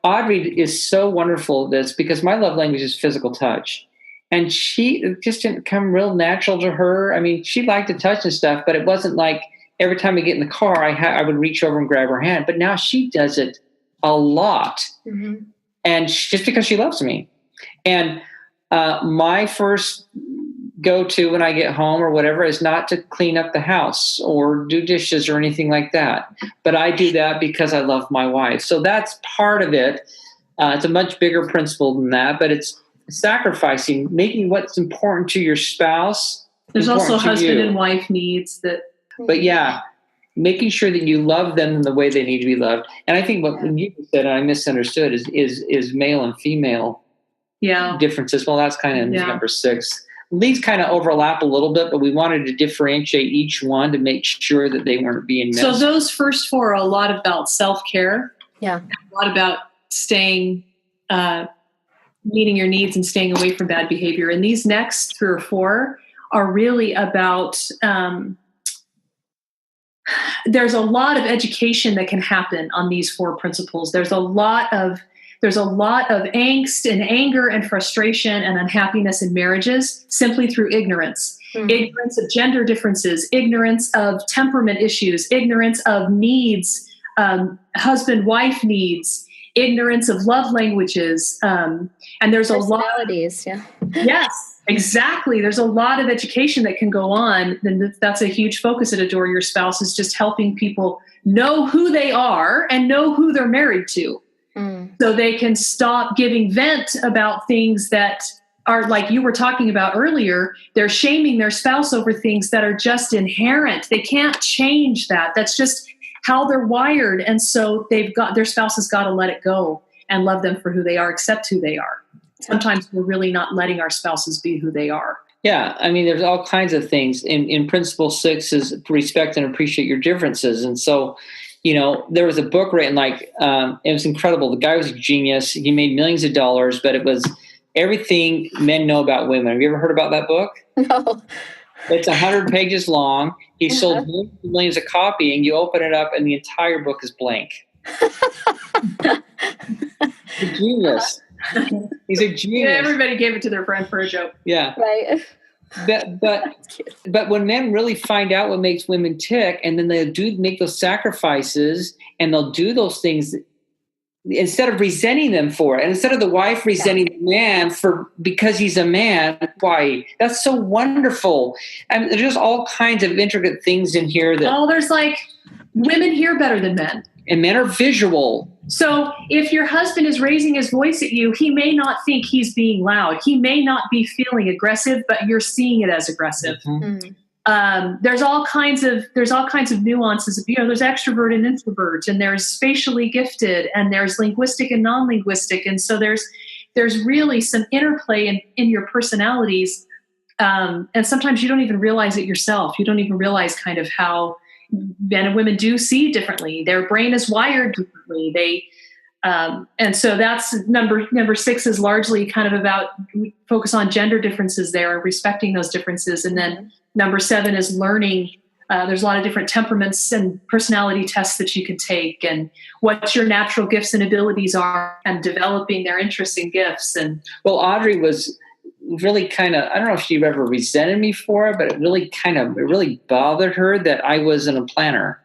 Audrey is so wonderful at this because my love language is physical touch. And it just didn't come real natural to her. I mean, she liked to touch and stuff, but it wasn't like every time we get in the car, I would reach over and grab her hand. But now she does it a lot. Mm-hmm. And just because she loves me. And my first go-to when I get home or whatever is not to clean up the house or do dishes or anything like that. But I do that because I love my wife. So that's part of it. It's a much bigger principle than that, but it's sacrificing, making what's important to your spouse. There's also husband and wife needs that. But making sure that you love them in the way they need to be loved. And I think what you said, and I misunderstood, is male and female differences. Well, that's kind of number 6. These kind of overlap a little bit, but we wanted to differentiate each one to make sure that they weren't being missed. So those first 4 are a lot about self-care. Yeah. A lot about staying, meeting your needs and staying away from bad behavior. And these next 3 or 4 are really about, there's a lot of education that can happen on these 4 principles. There's a lot of angst and anger and frustration and unhappiness in marriages simply through ignorance. Mm-hmm. Ignorance of gender differences, ignorance of temperament issues, ignorance of needs, husband-wife needs, ignorance of love languages. And there's a lot. Yes. Exactly. There's a lot of education that can go on. And that's a huge focus at Adore Your Spouse, is just helping people know who they are and know who they're married to. So they can stop giving vent about things that are, like you were talking about earlier, they're shaming their spouse over things that are just inherent. They can't change that. That's just how they're wired. And so their spouse has got to let it go and love them for who they are, accept who they are. Sometimes we're really not letting our spouses be who they are. Yeah. I mean, there's all kinds of things. In principle 6 is respect and appreciate your differences. And so, there was a book written, it was incredible. The guy was a genius. He made millions of dollars, but it was Everything Men Know About Women. Have you ever heard about that book? No. It's 100 pages long. He sold millions of copies, and you open it up and the entire book is blank. A genius. He's a genius. Yeah, everybody gave it to their friend for a joke. Yeah. Right. But when men really find out what makes women tick, and then they'll make those sacrifices and they'll do those things instead of resenting them for it, and instead of the wife resenting the man because he's a man, why? That's so wonderful. And there's just all kinds of intricate things in here that there's women hear better than men. And men are visual. So if your husband is raising his voice at you, he may not think he's being loud. He may not be feeling aggressive, but you're seeing it as aggressive. Mm-hmm. There's all kinds of nuances. There's extrovert and introvert, and there's spatially gifted, and there's linguistic and non-linguistic, and so there's really some interplay in your personalities. And sometimes you don't even realize it yourself. You don't even realize kind of how men and women do see differently. Their brain is wired differently. And so that's number 6 is largely kind of about focus on gender differences there and respecting those differences. And then number 7 is learning There's a lot of different temperaments and personality tests that you can take, and what your natural gifts and abilities are, and developing their interests and gifts. And well, Audrey was really kind of, I don't know if she ever resented me for it, but it really bothered her that I wasn't a planner.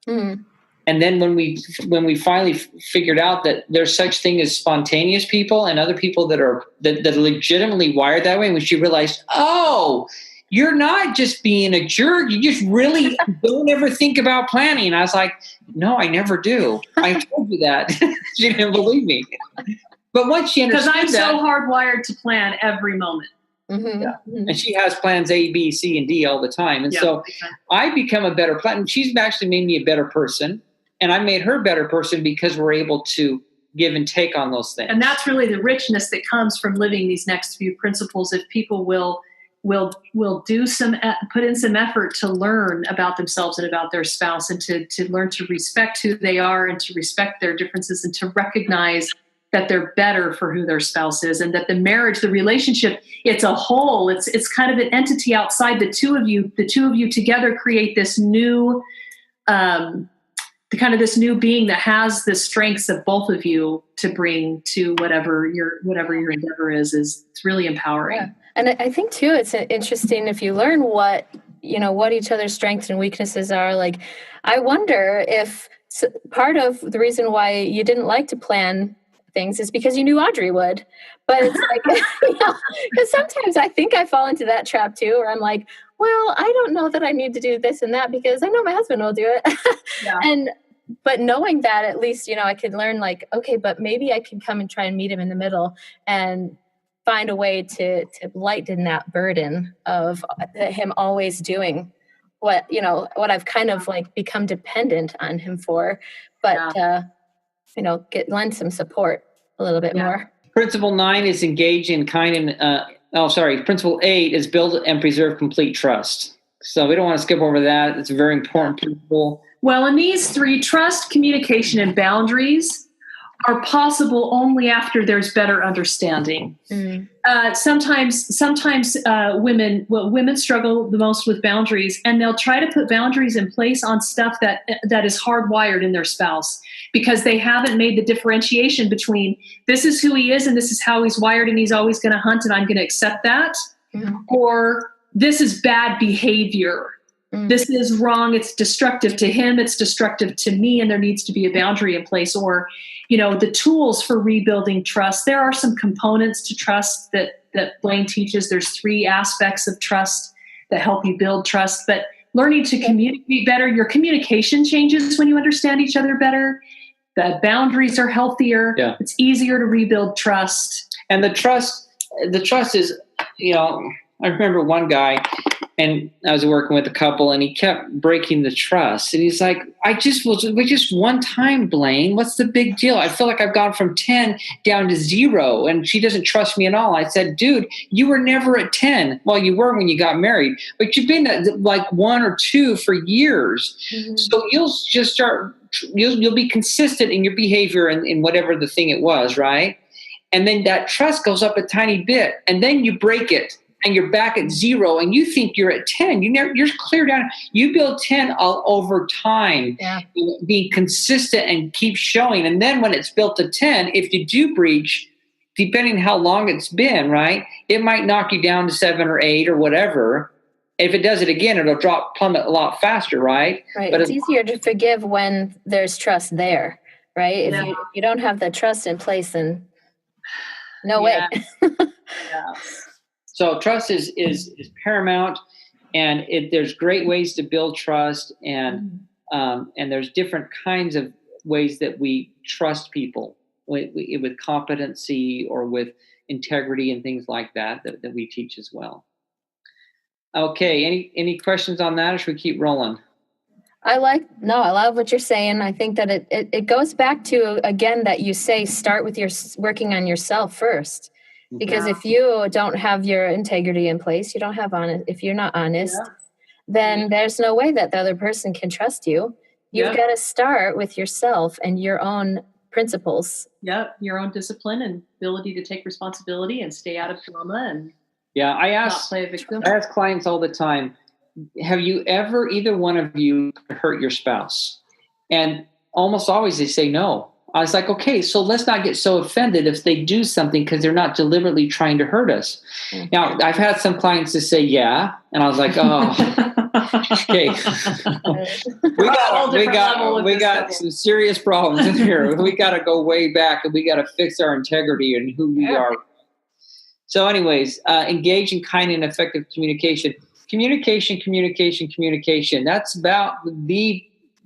Mm. And then when we finally figured out that there's such thing as spontaneous people and other people that are legitimately wired that way, when she realized, oh, you're not just being a jerk, you just really don't ever think about planning. I was like, no, I never do. I told you that. She didn't believe me. But once she understood that, because I'm so hardwired to plan every moment. Mm-hmm. Yeah. And she has plans A, B, C, and D all the time. And so I become a better planner. She's actually made me a better person. And I made her a better person because we're able to give and take on those things. And that's really the richness that comes from living these next few principles. If people will do put in some effort to learn about themselves and about their spouse, and to learn to respect who they are, and to respect their differences, and to recognize that they're better for who their spouse is, and that the marriage, the relationship, it's a whole. It's kind of an entity outside the two of you. The two of you together create this new, this new being that has the strengths of both of you to bring to whatever your endeavor is. It's really empowering. Yeah. And I think too, it's interesting if you learn what each other's strengths and weaknesses are. Like, I wonder if part of the reason why you didn't like to plan things is because you knew Audrey would. But it's like, because sometimes I think I fall into that trap too, where I'm like, well, I don't know that I need to do this and that because I know my husband will do it. Yeah. But knowing that, at least, I could learn, like, okay, but maybe I can come and try and meet him in the middle and find a way to lighten that burden of him always doing what I've kind of like become dependent on him for, but lend some support a little bit more. Principle 9 is engage in Principle 8 is build and preserve complete trust. So we don't want to skip over that. It's a very important principle. Well, in these 3, trust, communication, and boundaries are possible only after there's better understanding. Mm. Sometimes women struggle the most with boundaries, and they'll try to put boundaries in place on stuff that is hardwired in their spouse, because they haven't made the differentiation between this is who he is and this is how he's wired and he's always going to hunt and I'm going to accept that, or this is bad behavior. This is wrong. It's destructive to him. It's destructive to me. And there needs to be a boundary in place. Or, the tools for rebuilding trust. There are some components to trust that Blaine teaches. There's 3 aspects of trust that help you build trust. But learning to communicate better, your communication changes when you understand each other better. The boundaries are healthier. Yeah. It's easier to rebuild trust. And the trust is, I remember one guy, and I was working with a couple, and he kept breaking the trust. And he's like, we just one time, Blaine. What's the big deal? I feel like I've gone from 10 down to 0, and she doesn't trust me at all. I said, dude, you were never at 10. Well, you were when you got married, but you've been at like 1 or 2 for years. Mm-hmm. So you'll just you'll be consistent in your behavior in whatever the thing it was, right? And then that trust goes up a tiny bit, and then you break it. And you're back at 0, and you think you're at 10. You're clear down. You build 10 all over time, being consistent and keep showing. And then when it's built to 10, if you do breach, depending how long it's been, right, it might knock you down to 7 or 8 or whatever. If it does it again, it'll plummet a lot faster, right? Right. But it's easier to forgive when there's trust there, right? If you don't have the trust in place, then no way. Yeah. So trust is paramount, and there's great ways to build trust, and there's different kinds of ways that we trust people with competency or with integrity and things like that we teach as well. Okay, any questions on that, or should we keep rolling? I love what you're saying. I think that it goes back to, again, that you say start with working on yourself first. Because if you don't have your integrity in place, if you're not honest, then there's no way that the other person can trust you. You've got to start with yourself and your own principles. Yeah, your own discipline and ability to take responsibility and stay out of drama and I ask not play a victim. I ask clients all the time, have you ever, either one of you, hurt your spouse? And almost always they say no. I was like, okay, so let's not get so offended if they do something because they're not deliberately trying to hurt us. Now, I've had some clients that say, yeah. And I was like, oh, okay. we got some serious problems in here. We got to go way back and we got to fix our integrity and who we are. So anyways, engage in kind and effective communication. Communication. That's about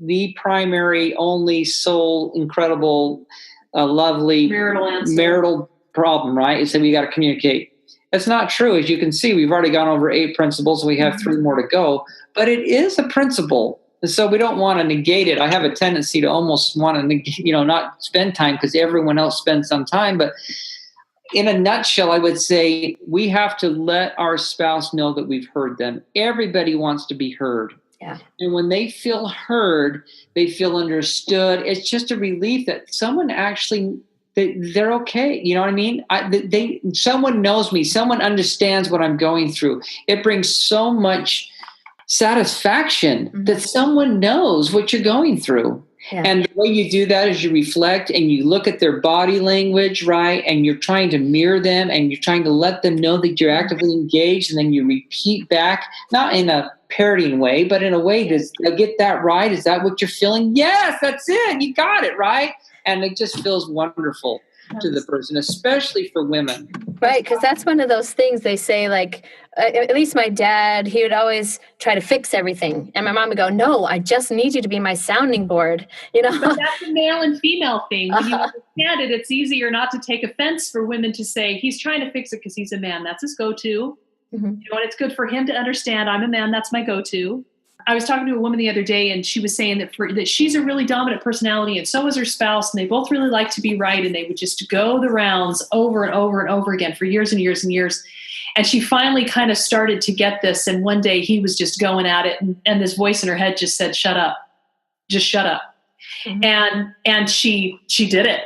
the primary, only sole, incredible, lovely marital problem, right? Is that we got to communicate. That's not true. As you can see, we've already gone over 8 principles. We have 3 more to go, but it is a principle. And so we don't want to negate it. I have a tendency to almost want to, not spend time because everyone else spends some time. But in a nutshell, I would say we have to let our spouse know that we've heard them. Everybody wants to be heard. Yeah. And when they feel heard, they feel understood. It's just a relief that someone actually, they're okay. You know what I mean? Someone knows me. Someone understands what I'm going through. It brings so much satisfaction that someone knows what you're going through. Yeah. And the way you do that is you reflect and you look at their body language, right? And you're trying to mirror them and you're trying to let them know that you're actively engaged. And then you repeat back, not in a parroting way, but in a way, does I get that right? Is that what you're feeling? Yes, that's it. You got it, right? And it just feels wonderful to the person, especially for women. Right, because that's one of those things they say, like, at least my dad, he would always try to fix everything. And my mom would go, no, I just need you to be my sounding board. But that's a male and female thing. When you understand it, it's easier not to take offense for women to say, he's trying to fix it because he's a man. That's his go-to. And it's good for him to understand, I'm a man, that's my go-to. I was talking to a woman the other day, and she was saying that she's a really dominant personality, and so is her spouse, and they both really like to be right, and they would just go the rounds over and over and over again for years and years and years. And she finally kind of started to get this, and one day he was just going at it, and this voice in her head just said, shut up. Just shut up. And she did it.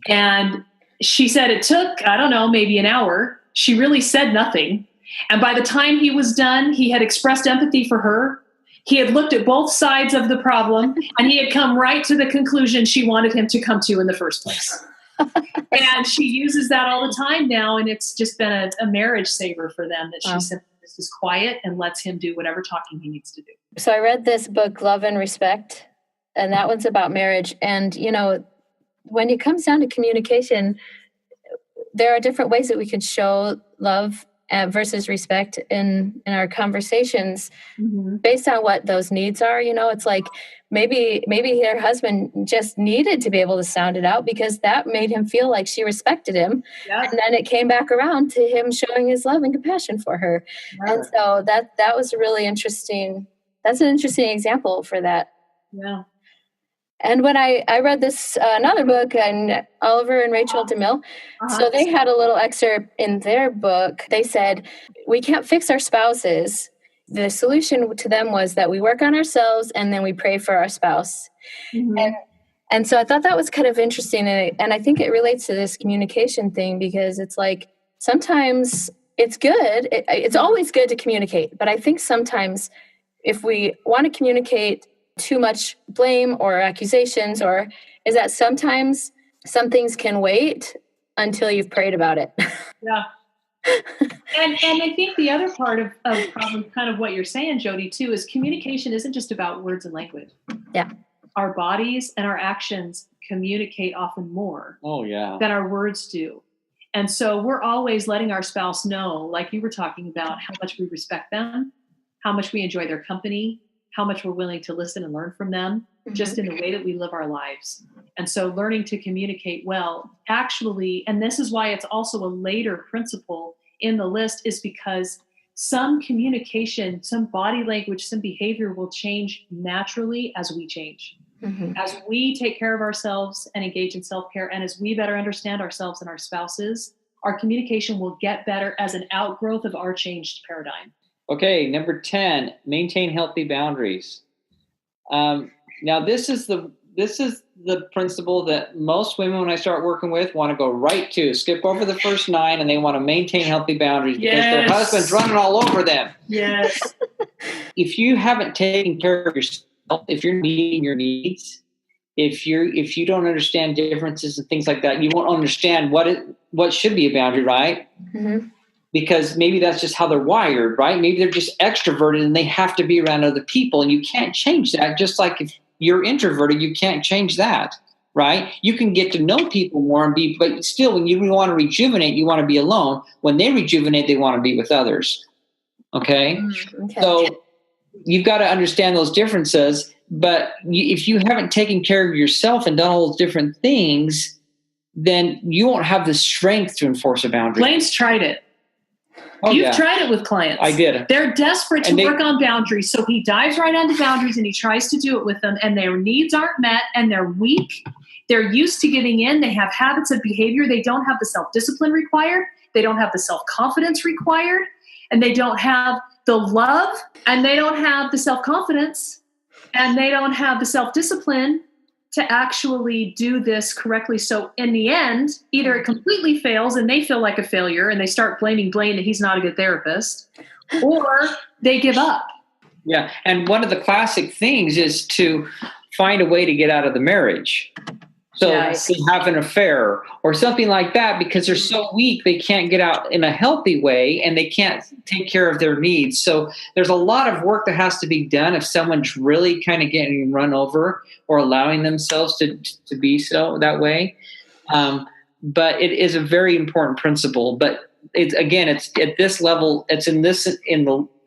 And she said it took, I don't know, maybe an hour. She really said nothing. And by the time he was done, he had expressed empathy for her. He had looked at both sides of the problem, and he had come right to the conclusion she wanted him to come to in the first place. And she uses that all the time now, and it's just been a marriage saver for them that she simply is quiet and lets him do whatever talking he needs to do. So I read this book, Love and Respect, and that one's about marriage. And, when it comes down to communication, there are different ways that we can show love versus respect in our conversations based on what those needs are. It's like maybe her husband just needed to be able to sound it out because that made him feel like she respected him. Yep. And then it came back around to him showing his love and compassion for her. Right. And so that was really interesting. That's an interesting example for that. Yeah. And when I read this another book, and Oliver and Rachel DeMille, so they had a little excerpt in their book. They said, we can't fix our spouses. The solution to them was that we work on ourselves and then we pray for our spouse. And so I thought that was kind of interesting. And I think it relates to this communication thing because it's like sometimes it's good. It's always good to communicate. But I think sometimes if we want to communicate too much blame or accusations, or is that sometimes some things can wait until you've prayed about it. Yeah. And I think the other part of probably kind of what you're saying, Jody, too, is communication isn't just about words and language. Yeah. Our bodies and our actions communicate often more than our words do. And so we're always letting our spouse know, like you were talking about, how much we respect them, how much we enjoy their company, how much we're willing to listen and learn from them, just in the way that we live our lives. And so learning to communicate well, actually, and this is why it's also a later principle in the list, is because some communication, some body language, some behavior will change naturally as we change. As we take care of ourselves and engage in self-care, and as we better understand ourselves and our spouses, our communication will get better as an outgrowth of our changed paradigm. Okay, number 10, maintain healthy boundaries. Now, this is the principle that most women, when I start working with, want to go right to, skip over the first 9, and they want to maintain healthy boundaries because their husband's running all over them. Yes. If you haven't taken care of yourself, if you're meeting your needs, if you don't understand differences and things like that, you won't understand what should be a boundary, right? Mm-hmm. Because maybe that's just how they're wired, right? Maybe they're just extroverted and they have to be around other people, and you can't change that. Just like if you're introverted, you can't change that, right? You can get to know people more but still, when you want to rejuvenate, you want to be alone. When they rejuvenate, they want to be with others. Okay? Okay. So you've got to understand those differences. But if you haven't taken care of yourself and done all those different things, then you won't have the strength to enforce a boundary. Blaine's tried it. Oh, You've tried it with clients. I did. They're desperate to work on boundaries, so he dives right onto boundaries and he tries to do it with them, and their needs aren't met, and they're weak. They're used to giving in. They have habits of behavior. They don't have the self-discipline required. They don't have the self-confidence required, and they don't have the love, and they don't have the self-confidence, and they don't have the self-discipline to actually do this correctly. So in the end, either it completely fails and they feel like a failure and they start blaming Blaine that he's not a good therapist, or they give up. Yeah. And one of the classic things is to find a way to get out of the marriage. So they have an affair or something like that because they're so weak, they can't get out in a healthy way and they can't take care of their needs. So there's a lot of work that has to be done if someone's really kind of getting run over or allowing themselves to be so that way. But it is a very important principle. But it's at this level, it's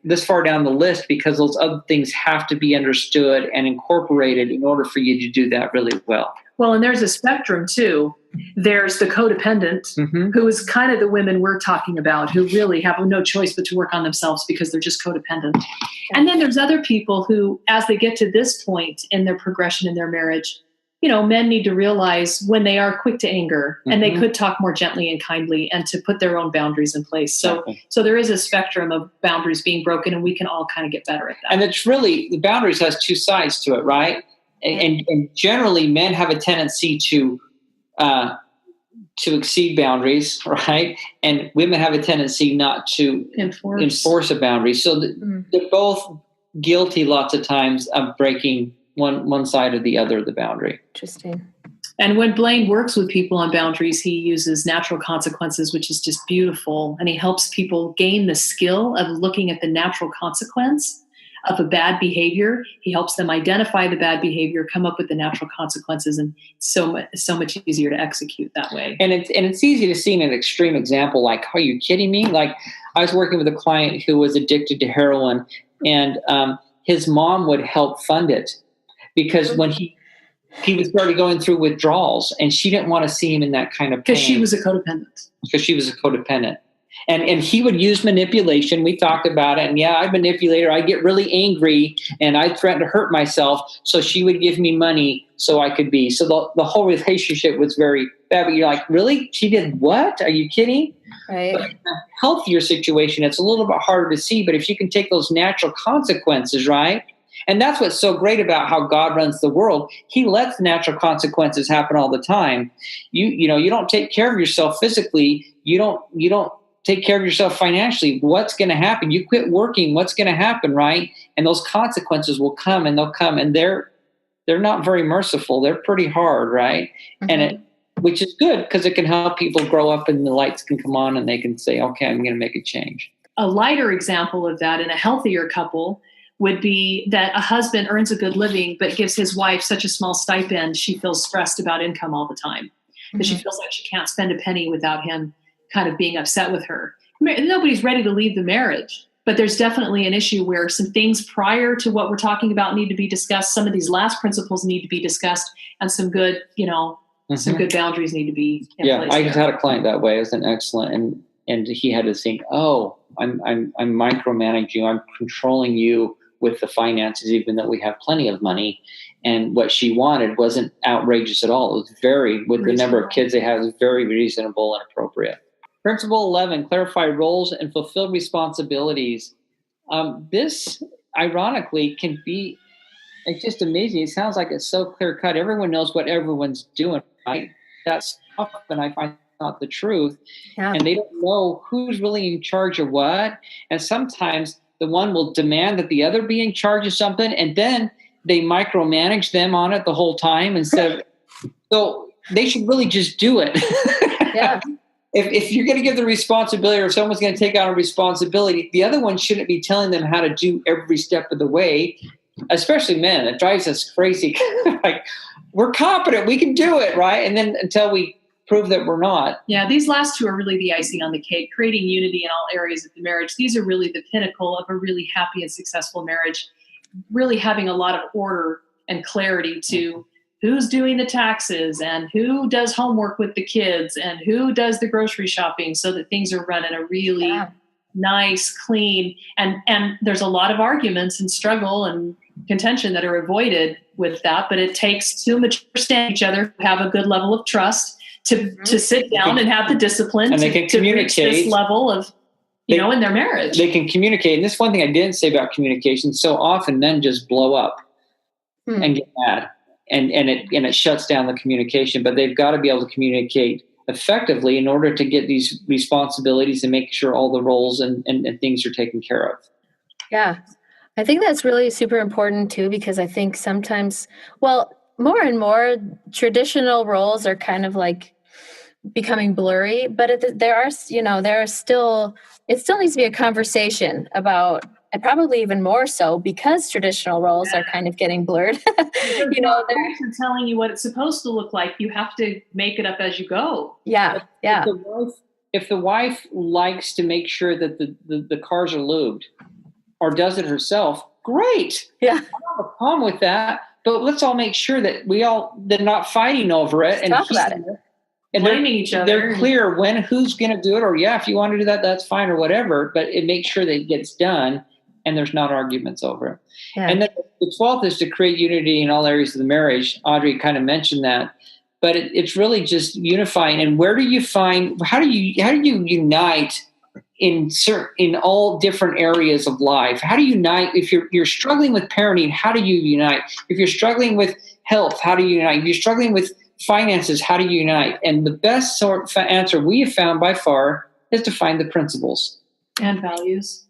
this far down the list because those other things have to be understood and incorporated in order for you to do that really well. Well, and there's a spectrum too. There's the codependent, who is kind of the women we're talking about, who really have no choice but to work on themselves because they're just codependent. And then there's other people who, as they get to this point in their progression in their marriage, men need to realize when they are quick to anger and they could talk more gently and kindly and to put their own boundaries in place. So there is a spectrum of boundaries being broken, and we can all kind of get better at that. And it's really, the boundaries has two sides to it, right? And generally, men have a tendency to exceed boundaries, right? And women have a tendency not to enforce a boundary. So they're both guilty lots of times of breaking one side or the other of the boundary. Interesting. And when Blaine works with people on boundaries, he uses natural consequences, which is just beautiful. And he helps people gain the skill of looking at the natural consequence of a bad behavior. He helps them identify the bad behavior, come up with the natural consequences, and so much easier to execute that way. And it's easy to see in an extreme example, like, are you kidding me? Like, I was working with a client who was addicted to heroin, and his mom would help fund it because when he was started going through withdrawals, and she didn't want to see him in that kind of pain. Because she was a codependent. And he would use manipulation. We talked about it. And I'd manipulate her. I'd get really angry and I'd threaten to hurt myself. So she would give me money so I could be. So the whole relationship was very bad. But you're like, really? She did what? Are you kidding? Right. But in a healthier situation, it's a little bit harder to see. But if you can take those natural consequences, right? And that's what's so great about how God runs the world. He lets natural consequences happen all the time. You don't take care of yourself physically. You don't take care of yourself financially. What's going to happen? You quit working. What's going to happen, right? And those consequences will come, and they'll come, and they're not very merciful. They're pretty hard, right? And which is good because it can help people grow up, and the lights can come on, and they can say, "Okay, I'm going to make a change." A lighter example of that in a healthier couple would be that a husband earns a good living but gives his wife such a small stipend, she feels stressed about income all the time because she feels like she can't spend a penny without him kind of being upset with her. Nobody's ready to leave the marriage, but there's definitely an issue where some things prior to what we're talking about need to be discussed. Some of these last principles need to be discussed, and some good, some good boundaries need to be in place. I just had a client that way. It was an excellent, and he had to think, oh, I'm micromanaging you. I'm controlling you with the finances, even though we have plenty of money. And what she wanted wasn't outrageous at all. It was with the number of kids they had, it was very reasonable and appropriate. Principle 11, clarify roles and fulfill responsibilities. This, ironically, can be It's just amazing. It sounds like it's so clear cut. Everyone knows what everyone's doing, right? That's often I find not the truth. Yeah. And they don't know who's really in charge of what. And sometimes the one will demand that the other be in charge of something, and then they micromanage them on it the whole time instead of, so they should really just do it. Yeah. If you're going to give the responsibility, or if someone's going to take on a responsibility, the other one shouldn't be telling them how to do every step of the way, especially men. It drives us crazy. Like, we're competent, we can do it, right? And then until we prove that we're not. Yeah, these last two are really the icing on the cake, creating unity in all areas of the marriage. These are really the pinnacle of a really happy and successful marriage, really having a lot of order and clarity to who's doing the taxes and who does homework with the kids and who does the grocery shopping, so that things are run in a really nice, clean, and there's a lot of arguments and struggle and contention that are avoided with that, but it takes two mature understand each other, have a good level of trust to sit down and have the discipline and they can communicate reach this level of, in their marriage. They can communicate. And this one thing I didn't say about communication, so often men just blow up and get mad. And it shuts down the communication, but they've got to be able to communicate effectively in order to get these responsibilities and make sure all the roles and things are taken care of. Yeah. I think that's really super important too, because I think sometimes, more and more traditional roles are kind of like becoming blurry, but it still needs to be a conversation about, and probably even more so because traditional roles are kind of getting blurred. They're telling you what it's supposed to look like. You have to make it up as you go. Yeah. Yeah. If the wife likes to make sure that the cars are lubed or does it herself, great. Yeah. I don't have a problem with that, but let's all make sure that they're not fighting over it. Talk about it. And blaming each other. They're clear who's going to do it, or if you want to do that, that's fine, or whatever. But it makes sure that it gets done, and there's not arguments over it. Yeah. And then the 12th is to create unity in all areas of the marriage. Audrey kind of mentioned that, but it's really just unifying. And how do you unite in all different areas of life? How do you unite if you're struggling with parenting? How do you unite? If you're struggling with health, how do you unite? If you're struggling with finances, how do you unite? And the best answer we have found by far is to find the principles and values.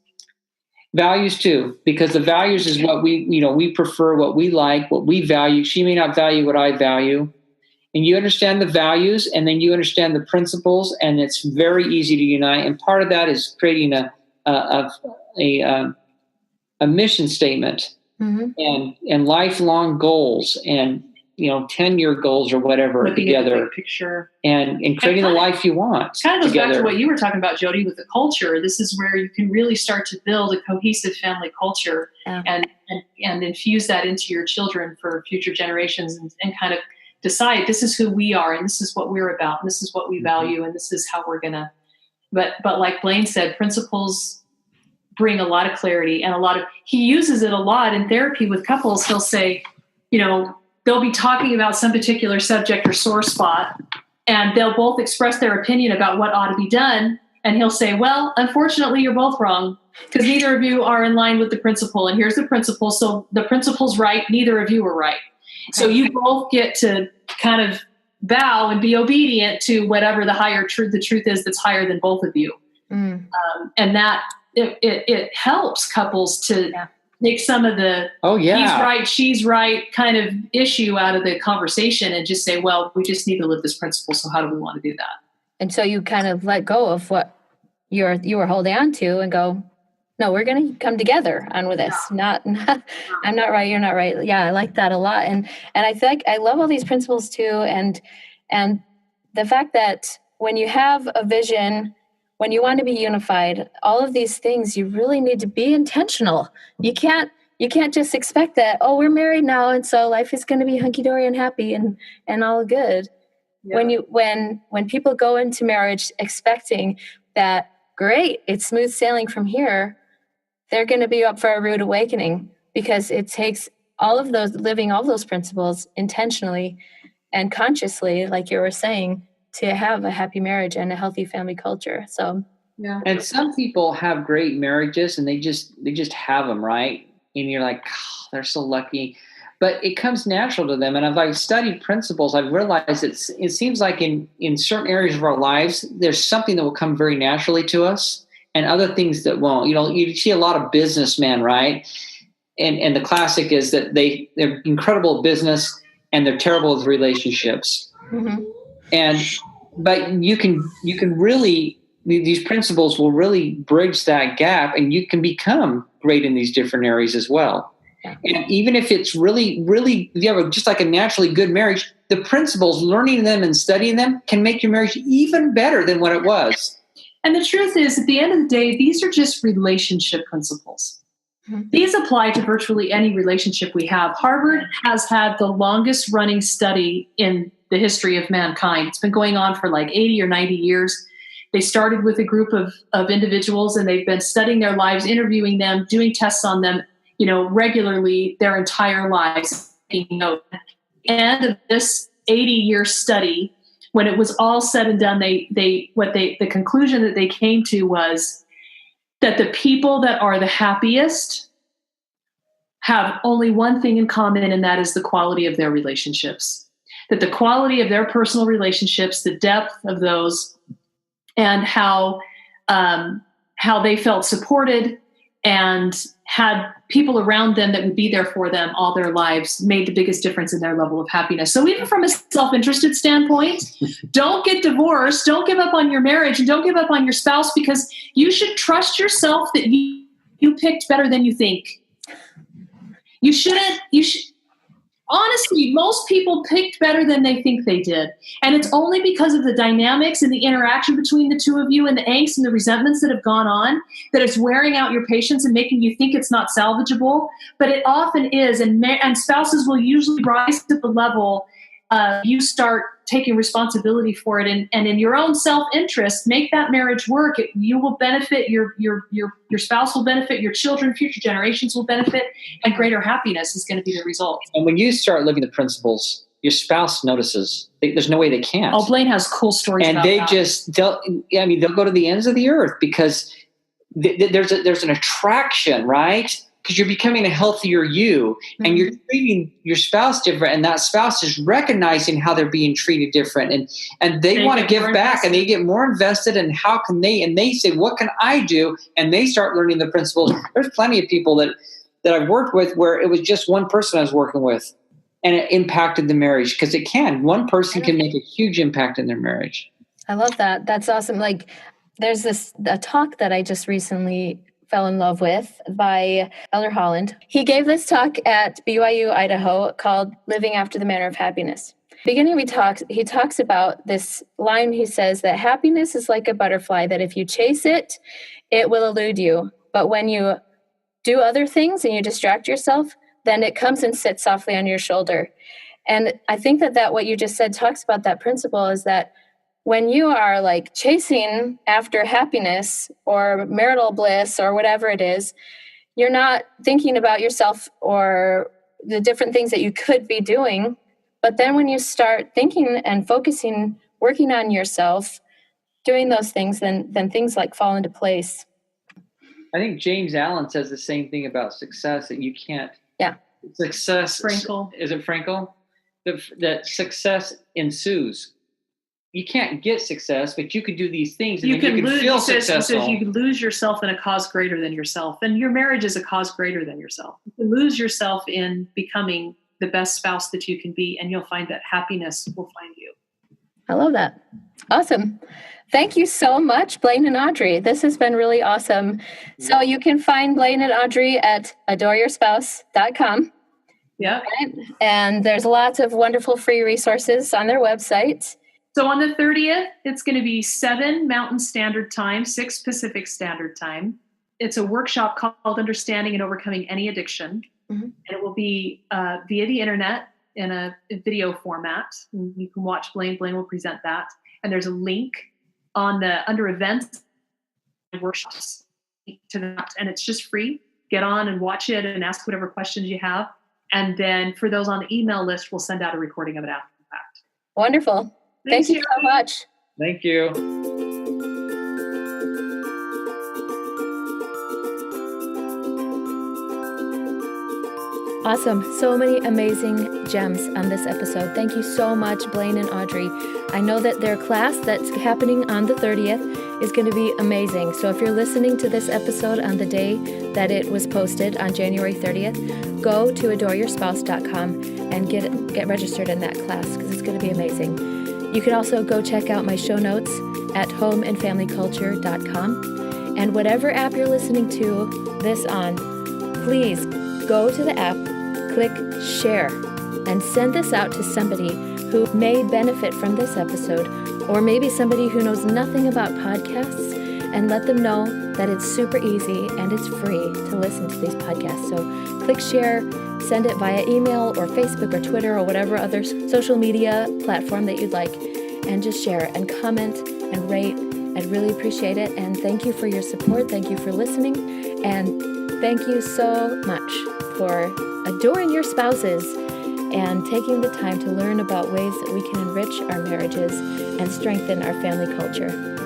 Values too, because the values is what we prefer, what we like, what we value. She may not value what I value. And you understand the values, and then you understand the principles, and it's very easy to unite. And part of that is creating a mission statement and lifelong goals and 10-year goals or whatever together, picture and creating the life you want. Kind of goes back to what you were talking about, Jody, with the culture. This is where you can really start to build a cohesive family culture and infuse that into your children for future generations, and kind of decide this is who we are, and this is what we're about, and this is what we value, and this is how we're gonna. But like Blaine said, principles bring a lot of clarity and he uses it a lot in therapy with couples. He'll say, they'll be talking about some particular subject or sore spot, and they'll both express their opinion about what ought to be done. And he'll say, well, unfortunately, you're both wrong because neither of you are in line with the principle. And here's the principle. So the principle's right. Neither of you are right. So you both get to kind of bow and be obedient to whatever the truth is that's higher than both of you. And that it helps couples to take some of the he's right, she's right kind of issue out of the conversation and just say, well, we just need to live this principle. So how do we want to do that? And so you kind of let go of what you were holding on to and go, no, we're going to come together on with this. Not I'm not right, you're not right. Yeah, I like that a lot. And I think I love all these principles too. And the fact that when you have a vision, when you want to be unified, all of these things, you really need to be intentional. You can't just expect that, oh, we're married now, and so life is going to be hunky-dory and happy and all good. Yeah. When people go into marriage expecting that, great, it's smooth sailing from here, they're going to be up for a rude awakening, because it takes living all those principles intentionally and consciously, like you were saying, to have a happy marriage and a healthy family culture. So, yeah. And some people have great marriages and they just have them, right? And you're like, oh, they're so lucky. but it comes natural to them. And as I've studied principles, I've realized it seems like in certain areas of our lives, there's something that will come very naturally to us and other things that won't. You see a lot of businessmen, right? And the classic is that they're incredible at business and they're terrible with relationships. But you can really, these principles will really bridge that gap, and you can become great in these different areas as well. And even if it's really, really, you have just like a naturally good marriage, the principles, learning them and studying them can make your marriage even better than what it was. And the truth is, at the end of the day, these are just relationship principles. These apply to virtually any relationship we have. Harvard has had the longest running study in the history of mankind. It's been going on for like 80 or 90 years. They started with a group of individuals, and they've been studying their lives, interviewing them, doing tests on them, regularly their entire lives. And of this 80-year study, when it was all said and done, the conclusion that they came to was that the people that are the happiest have only one thing in common, and that is the quality of their relationships. That the quality of their personal relationships, the depth of those, and how they felt supported and had people around them that would be there for them all their lives, made the biggest difference in their level of happiness. So even from a self-interested standpoint, don't get divorced, don't give up on your marriage, and don't give up on your spouse, because you should trust yourself that you picked better than you think. You should. Honestly, most people picked better than they think they did. And it's only because of the dynamics and the interaction between the two of you and the angst and the resentments that have gone on that it's wearing out your patience and making you think it's not salvageable. But it often is. And spouses will usually rise to the level you start taking responsibility for it. And in your own self-interest, make that marriage work. You will benefit, your spouse will benefit, your children, future generations will benefit, and greater happiness is going to be the result. And when you start living the principles, your spouse notices. There's no way they can't. Oh, Blaine has cool stories and about that. They'll go to the ends of the earth because there's an attraction, right? Because you're becoming a healthier you, and you're treating your spouse different, and that spouse is recognizing how they're being treated different, and they want to give back, and they get more invested. And how can they? And they say, "What can I do?" And they start learning the principles. There's plenty of people that I've worked with where it was just one person I was working with, and it impacted the marriage, because it can. One person can make a huge impact in their marriage. I love that. That's awesome. Like, there's a talk that I just recently fell in love with by Elder Holland. He gave this talk at BYU, Idaho, called Living After the Manner of Happiness. Beginning, he talks about this line. He says that happiness is like a butterfly, that if you chase it, it will elude you. But when you do other things and you distract yourself, then it comes and sits softly on your shoulder. And I think that what you just said talks about that principle, is that when you are like chasing after happiness or marital bliss or whatever it is, you're not thinking about yourself or the different things that you could be doing. But then when you start thinking and focusing, working on yourself, doing those things, then things like fall into place. I think James Allen says the same thing about success, that you can't. Yeah. Success. Frankel. Is it Frankel? That success ensues. You can't get success, but you could do these things, and you can feel successful. You can lose yourself in a cause greater than yourself, and your marriage is a cause greater than yourself. You can lose yourself in becoming the best spouse that you can be, and you'll find that happiness will find you. I love that. Awesome. Thank you so much, Blaine and Audrey. This has been really awesome. So you can find Blaine and Audrey at adoreYourSpouse.com. Yeah. Right? And there's lots of wonderful free resources on their website. So on the 30th, it's going to be 7 Mountain Standard Time, 6 Pacific Standard Time. It's a workshop called Understanding and Overcoming Any Addiction. And it will be via the internet in a video format. And you can watch Blaine. Blaine will present that. And there's a link under events and workshops to that. And it's just free. Get on and watch it and ask whatever questions you have. And then for those on the email list, we'll send out a recording of it after the fact. Wonderful. Thank you so much. Thank you. Awesome. So many amazing gems on this episode. Thank you so much, Blaine and Audrey. I know that their class that's happening on the 30th is going to be amazing. So if you're listening to this episode on the day that it was posted on January 30th, go to adoreYourSpouse.com and get registered in that class because it's going to be amazing. You can also go check out my show notes at homeandfamilyculture.com. And whatever app you're listening to this on, please go to the app, click share, and send this out to somebody who may benefit from this episode, or maybe somebody who knows nothing about podcasts, and let them know that it's super easy and it's free to listen to these podcasts. So click share, send it via email or Facebook or Twitter or whatever other social media platform that you'd like, and just share and comment and rate. I'd really appreciate it. And thank you for your support. Thank you for listening. And thank you so much for adoring your spouses and taking the time to learn about ways that we can enrich our marriages and strengthen our family culture.